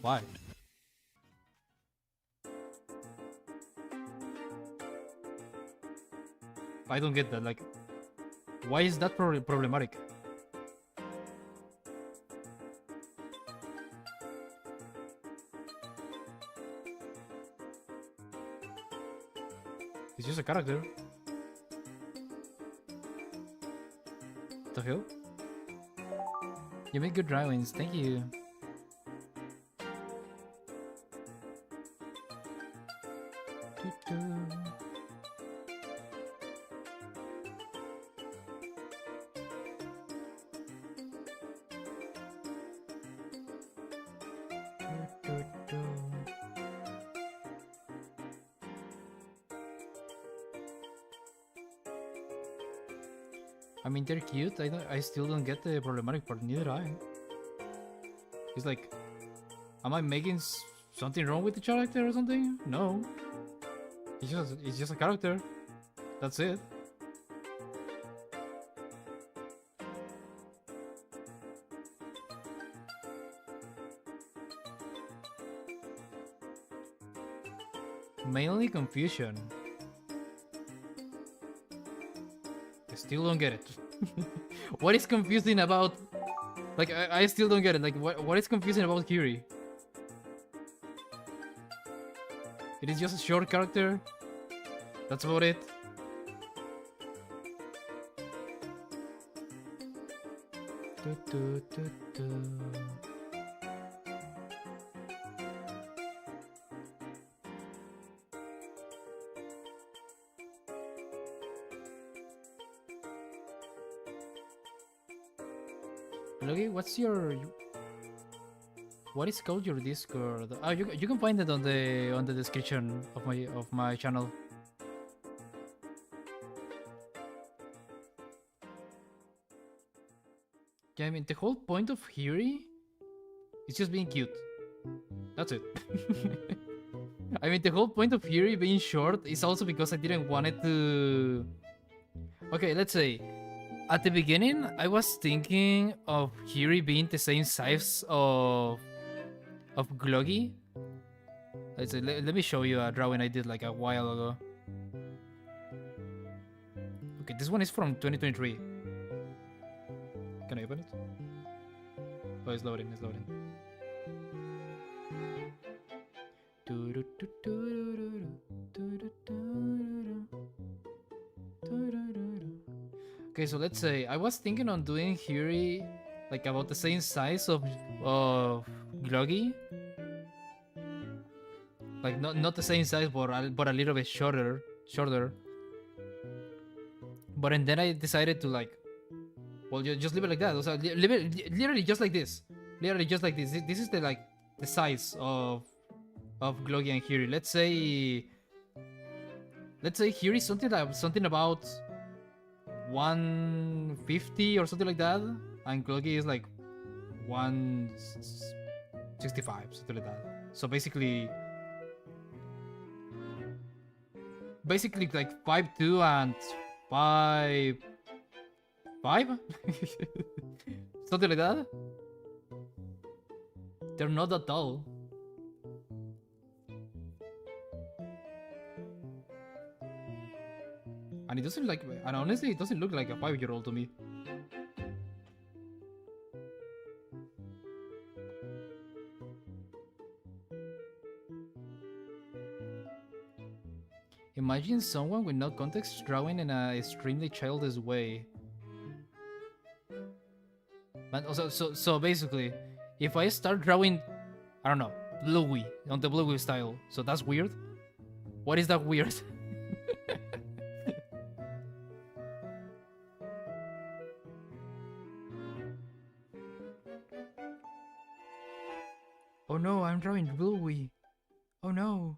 Why? I don't get that. Like, why is that problematic? It's just a character. The hell? You make good drawings, thank you. I mean, they're cute. I still don't get the problematic part. Neither I. It's like, am I making something wrong with the character or something? No. It's just a character. That's it. Mainly confusion. I still don't get it. What is confusing about... Like, I still don't get it. Like, what is confusing about Kiri? It is just a short character. That's about it. Logi, what's your... What is called your Discord? Oh, you can find it on the description of my channel. Yeah, I mean the whole point of Hiri is just being cute. That's it. I mean the whole point of Hiri being short is also because I didn't want it to... Okay, let's say at the beginning I was thinking of Hiri being the same size of Gloggy. Let's say, let me show you a drawing I did like a while ago. Okay, this one is from 2023. Can I open it? Oh, it's loading, it's loading. Okay, so let's say I was thinking on doing Hiri like about the same size of Gloggy. Like not the same size, but a little bit shorter. But and then I decided to like, well, just leave it like that. Also, leave it literally just like this. Literally just like this. This is the size of Gloggy and Hiri. Let's say Hiri is something about 150 or something like that, and Gloggy is like 165, something like that. So basically, basically like 5'2" and 5'5", something like that. They're not that tall. And it doesn't like, and honestly, it doesn't look like a 5-year-old to me. Imagine someone with no context drawing in a extremely childish way. But also, so basically, if I start drawing, I don't know, Bluey, on the Bluey style, so that's weird? What is that weird? Oh no, I'm drawing Bluey. Oh no.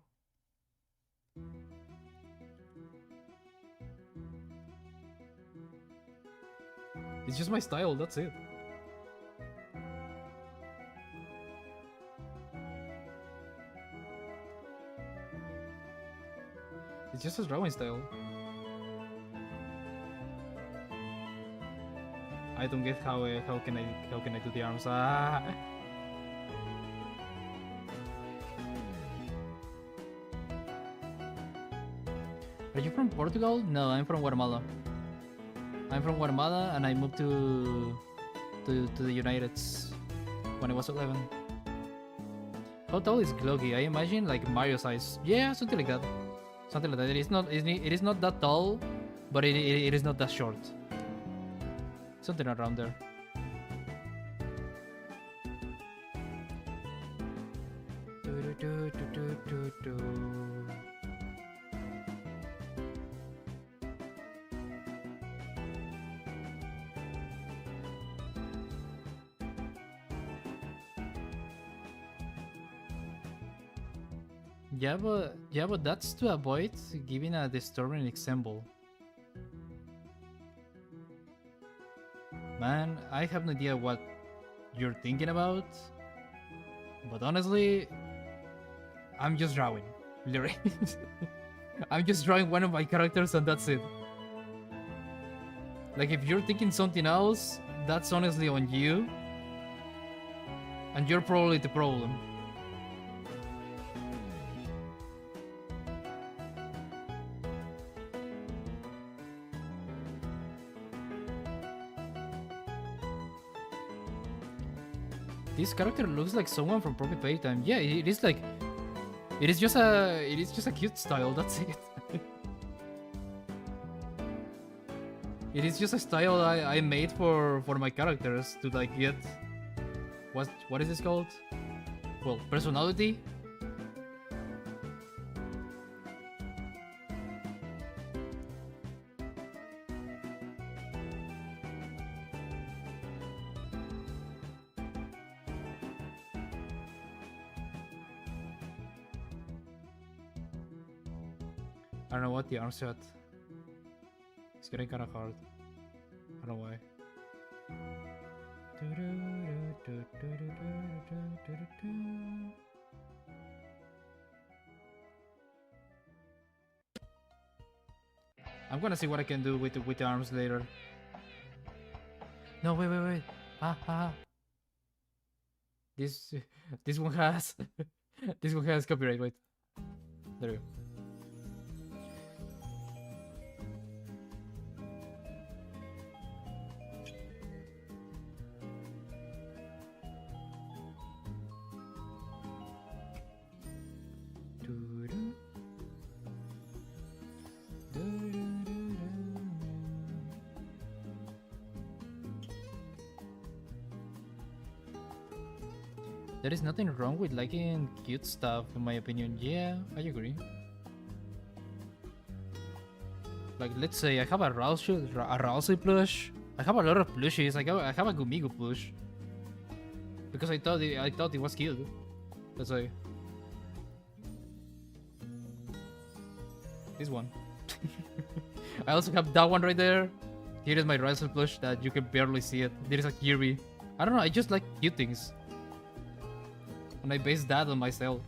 It's just my style, that's it. It's just a drawing style. I don't get how can I do the arms? Ah. Are you from Portugal? No, I'm from Guatemala. I'm from Guatemala and I moved to the United when I was 11. How tall is Gloggy? I imagine like Mario size. Yeah, something like that. Something like that. It is not that tall, but it is not that short. Something around there. Yeah, but that's to avoid giving a disturbing example. Man, I have no idea what you're thinking about, but honestly, I'm just drawing. Literally. I'm just drawing one of my characters and that's it. Like, if you're thinking something else, that's honestly on you, and you're probably the problem. This character looks like someone from Poppy Playtime. Yeah, it is like, it is just a cute style. That's it. It is just a style I made for my characters to like get what is this called? Well, personality. I don't know what the arm shot. It's getting kind of hard. I don't know why. I'm gonna see what I can do with the arms later. No, wait. Ah. This one has this one has copyright. Wait, there we go. There is nothing wrong with liking cute stuff, in my opinion. Yeah, I agree. Like, let's say I have a Rousey plush. I have a lot of plushies. I have a Gumigo plush because I thought it was cute. That's why. This one. I also have that one right there. Here is my Rousey plush that you can barely see it. There is a Kirby. I don't know. I just like cute things. And I base that on myself.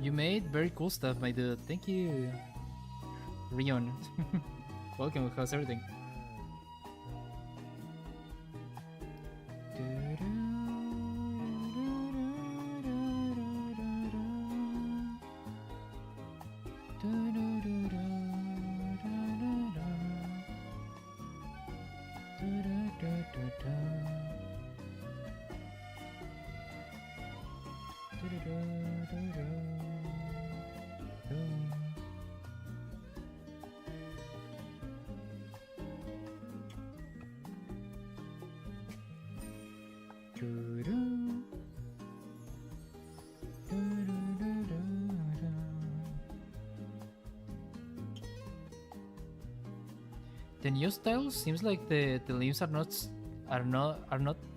You made very cool stuff, my dude. Thank you, Rion. Welcome. How's everything? The new style seems like the limbs are not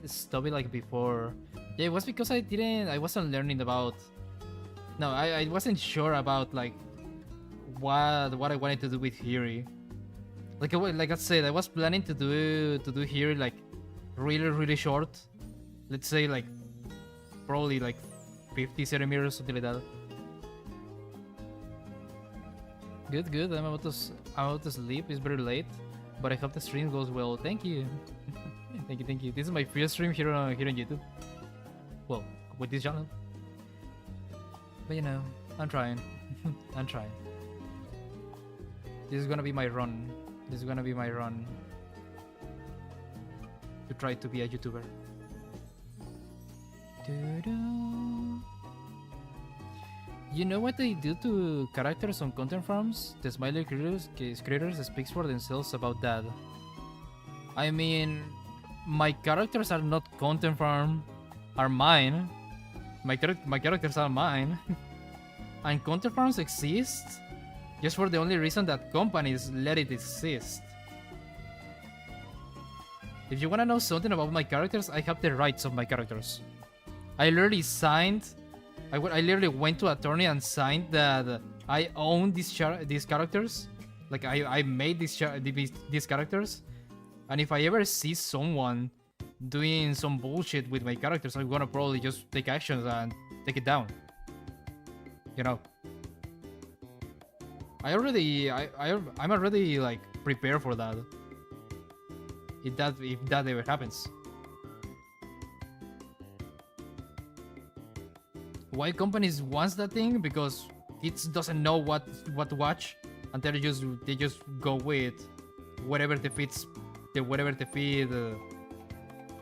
stubby like before. Yeah, it was because I wasn't learning about. No, I wasn't sure about like what I wanted to do with Hiri. Like I said, I was planning to do Hiri like really short. Let's say like probably like 50 centimeters, something like that. Good. I'm about to sleep. It's very late, but I hope the stream goes well. Thank you. Thank you. This is my first stream here on YouTube. Well, with this channel. But you know, I'm trying. I'm trying. This is gonna be my run. To try to be a YouTuber. You know what they do to characters on content farms? The smiley creators speaks for themselves about that. I mean, my characters are not content farm, are mine. My characters are mine. And content farms exist just for the only reason that companies let it exist. If you wanna know something about my characters, I have the rights of my characters. I literally went to attorney and signed that I own these characters. Like I made these characters, and if I ever see someone doing some bullshit with my characters, I'm gonna probably just take actions and take it down. You know. I'm already like prepared for that. If that ever happens. Why companies wants that thing? Because kids doesn't know what to watch, and they just go with whatever the feed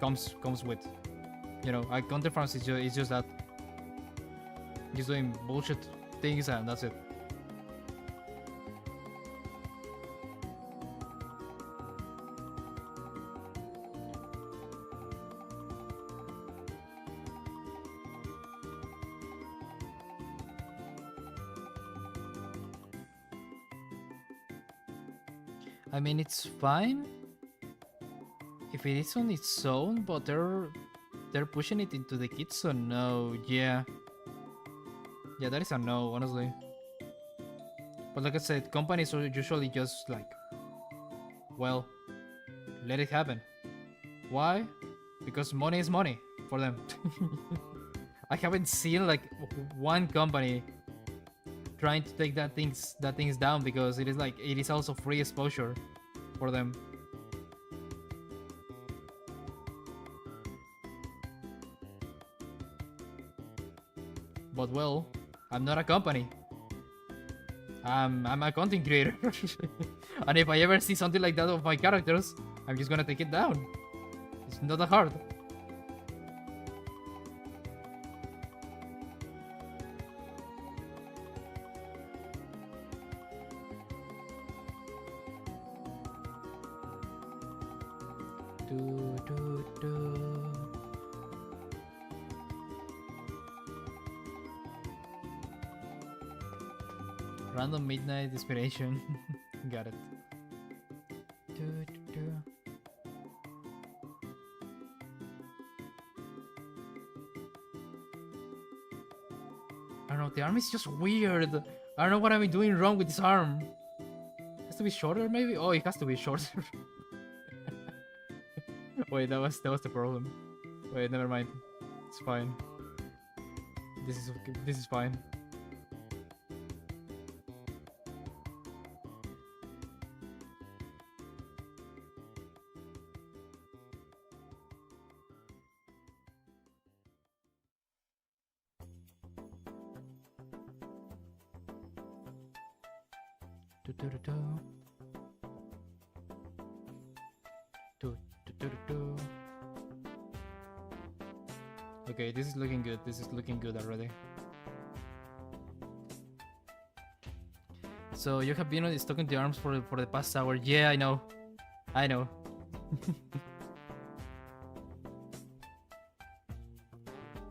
comes with. You know, content farms is just that, just doing bullshit things, and that's it. I mean, it's fine if it is on its own, but they're pushing it into the kids, so no. Yeah, that is a no, honestly. But like I said, companies are usually just like, well, let it happen. Why? Because money is money for them. I haven't seen like one company trying to take that things down, because it is also free exposure for them. But well, I'm not a company. I'm a content creator. And if I ever see something like that of my characters, I'm just gonna take it down. It's not that hard. Random midnight inspiration. Got it. I don't know, the arm is just weird. I don't know what I'm doing wrong with this arm. It has to be shorter, maybe? Oh, it has to be shorter. Wait, that was the problem. Wait, never mind. It's fine. This is fine. Okay, this is looking good. This is looking good already. So you have been stuck in the arms for the past hour. Yeah, I know. I know.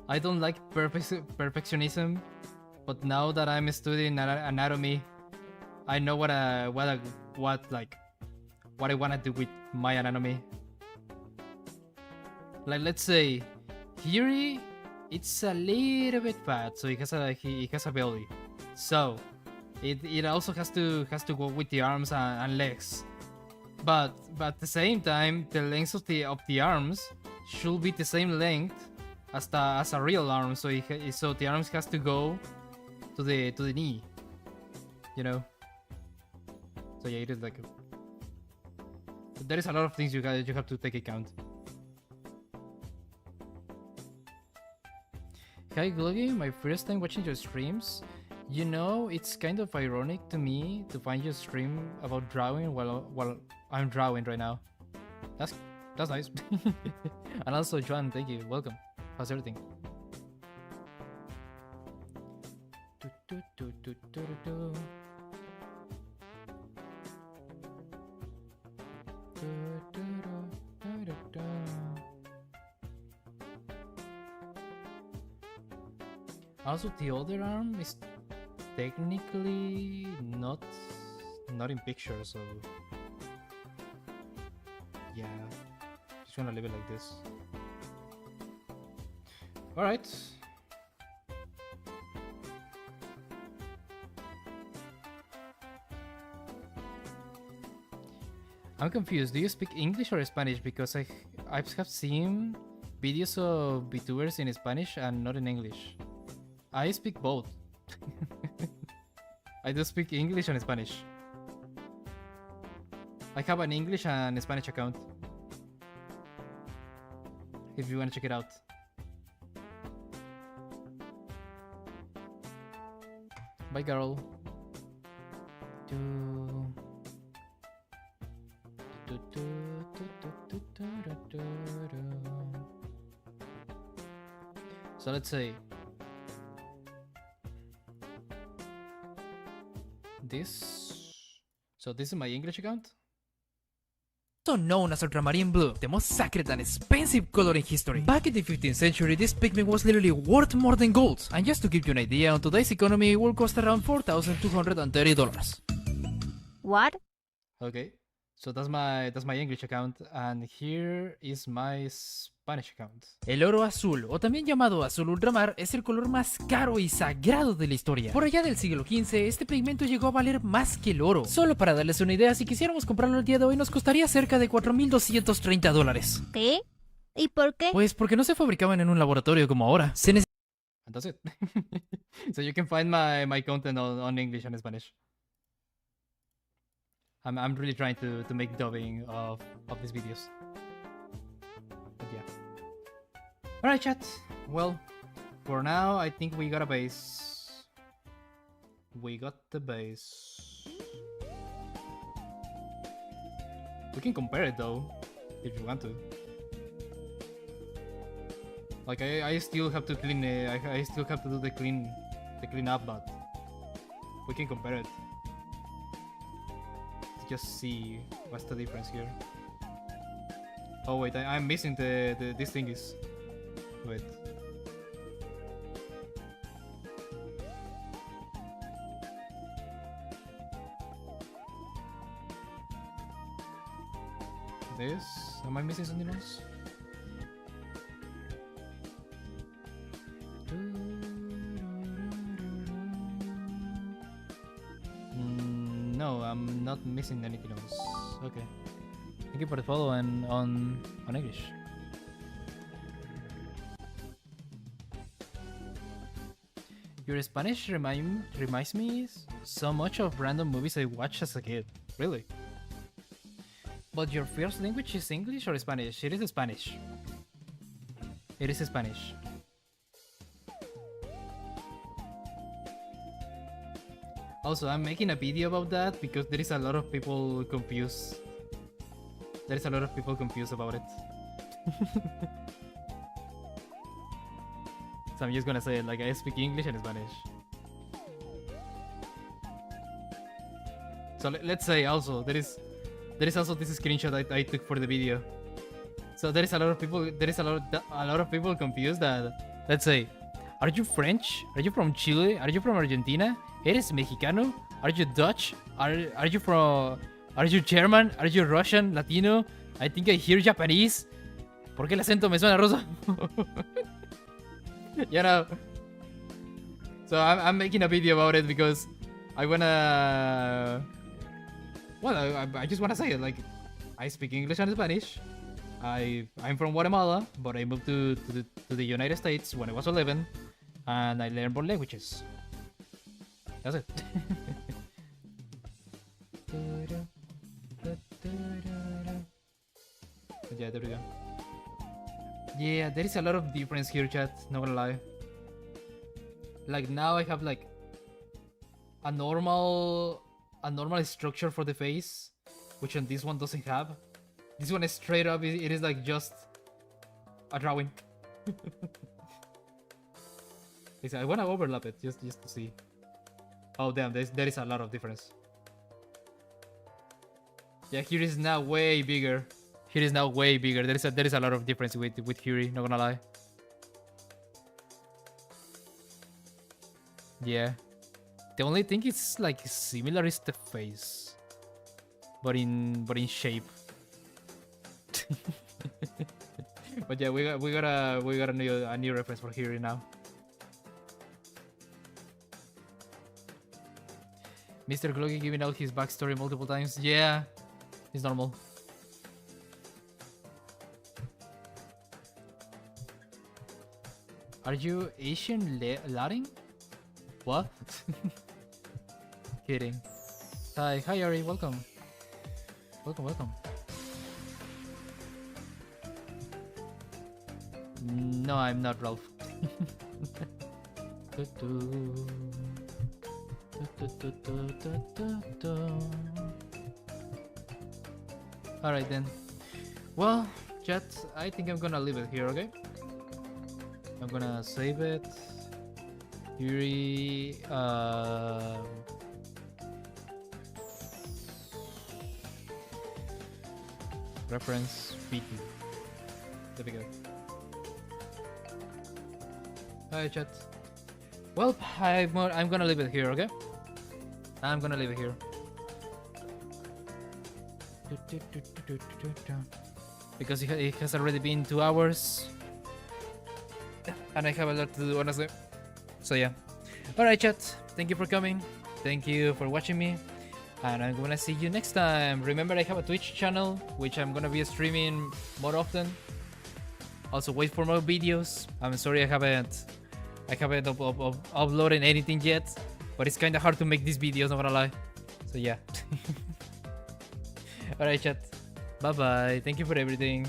I don't like perfectionism, but now that I'm studying anatomy, I know what I wanna do with my anatomy. Like, let's say, Fury, it's a little bit fat, so he has a belly. So it also has to go with the arms and legs. But at the same time, the length of the arms should be the same length as a real arm. So so the arms has to go to the knee. You know. So yeah, it is like. There is a lot of things you have to take account. Hi Gluggy, my first time watching your streams. You know, it's kind of ironic to me to find your stream about drawing while I'm drawing right now. That's nice. And also Joan, thank you. Welcome. How's everything? Also, the other arm is technically not in picture, so yeah, just gonna leave it like this. All right. I'm confused. Do you speak English or Spanish? Because I have seen videos of VTubers in Spanish and not in English. I speak both. I do speak English and Spanish. I have an English and Spanish account. If you want to check it out. Bye, girl. So let's say this. So this is my English account. Also known as ultramarine blue, the most sacred and expensive color in history. Back in the 15th century, this pigment was literally worth more than gold. And just to give you an idea, on today's economy, it will cost around $4,230. What? Okay, so that's my English account, and here is my Spanish account. El oro azul, o también llamado azul ultramar, es el color más caro y sagrado de la historia. Por allá del siglo XV, este pigmento llegó a valer más que el oro. Solo para darles una idea, si quisiéramos comprarlo el día de hoy, nos costaría cerca de $4,230. ¿Qué? ¿Y por qué? Pues porque no se fabricaban en un laboratorio como ahora. Se And that's it. So you can find my content on English and Spanish. I'm really trying to make dubbing of these videos. But yeah. Alright, chat. Well, for now, I think we got a base. We got the base. We can compare it though, if you want to. Like I still have to clean it. I still have to do the clean up, but we can compare it. Just see what's the difference here. Oh wait, I'm missing this thing is. Wait. This? Am I missing something else? No, I'm not missing anything else. Okay. Thank you for the follow and on English. Your Spanish reminds me so much of random movies I watched as a kid. Really? But your first language is English or Spanish? It is Spanish. It is Spanish. Also, I'm making a video about that because there is a lot of people confused. There is a lot of people confused about it. So I'm just gonna say it like I speak English and Spanish. So let's say also there is also this screenshot I took for the video. So there is a lot of people confused that, let's say, are you French? Are you from Chile? Are you from Argentina? ¿Eres mexicano? Are you Dutch? Are you German? Are you Russian? Latino? I think I hear Japanese. ¿Por qué el acento me suena rosa? You know. So I'm making a video about it because I wanna. Well, I just wanna say it. Like, I speak English and Spanish. I'm from Guatemala, but I moved to the United States when I was 11, and I learned both languages. That's it. Yeah, there we go. Yeah, there is a lot of difference here, chat. Not gonna lie. Like now, I have like a normal structure for the face, which on this one doesn't have. This one is straight up. It is like just a drawing. I wanna overlap it just to see. Oh damn, there is a lot of difference. Yeah, here is now way bigger. Here is now way bigger. There is a lot of difference with Curie, not gonna lie. Yeah. The only thing is like similar is the face. But in shape. But yeah, we got a new reference for Curie now. Mr. Gloggy giving out his backstory multiple times. Yeah, it's normal. Are you Asian Latin? What? Kidding. Hi Ari, welcome. Welcome. No, I'm not Ralph. Alright then. Well, chat, I think I'm gonna leave it here, okay? I'm gonna save it. Yuri, reference PT. There we go. Alright, chat. Well, I'm gonna leave it here, okay? I'm gonna leave it here. Because it has already been 2 hours. And I have a lot to do, honestly. So yeah. Alright, chat. Thank you for coming. Thank you for watching me. And I'm gonna see you next time. Remember, I have a Twitch channel, which I'm gonna be streaming more often. Also, wait for more videos. I'm sorry I haven't uploaded anything yet. But it's kinda hard to make these videos, not gonna lie. So yeah. Alright, chat. Bye bye. Thank you for everything.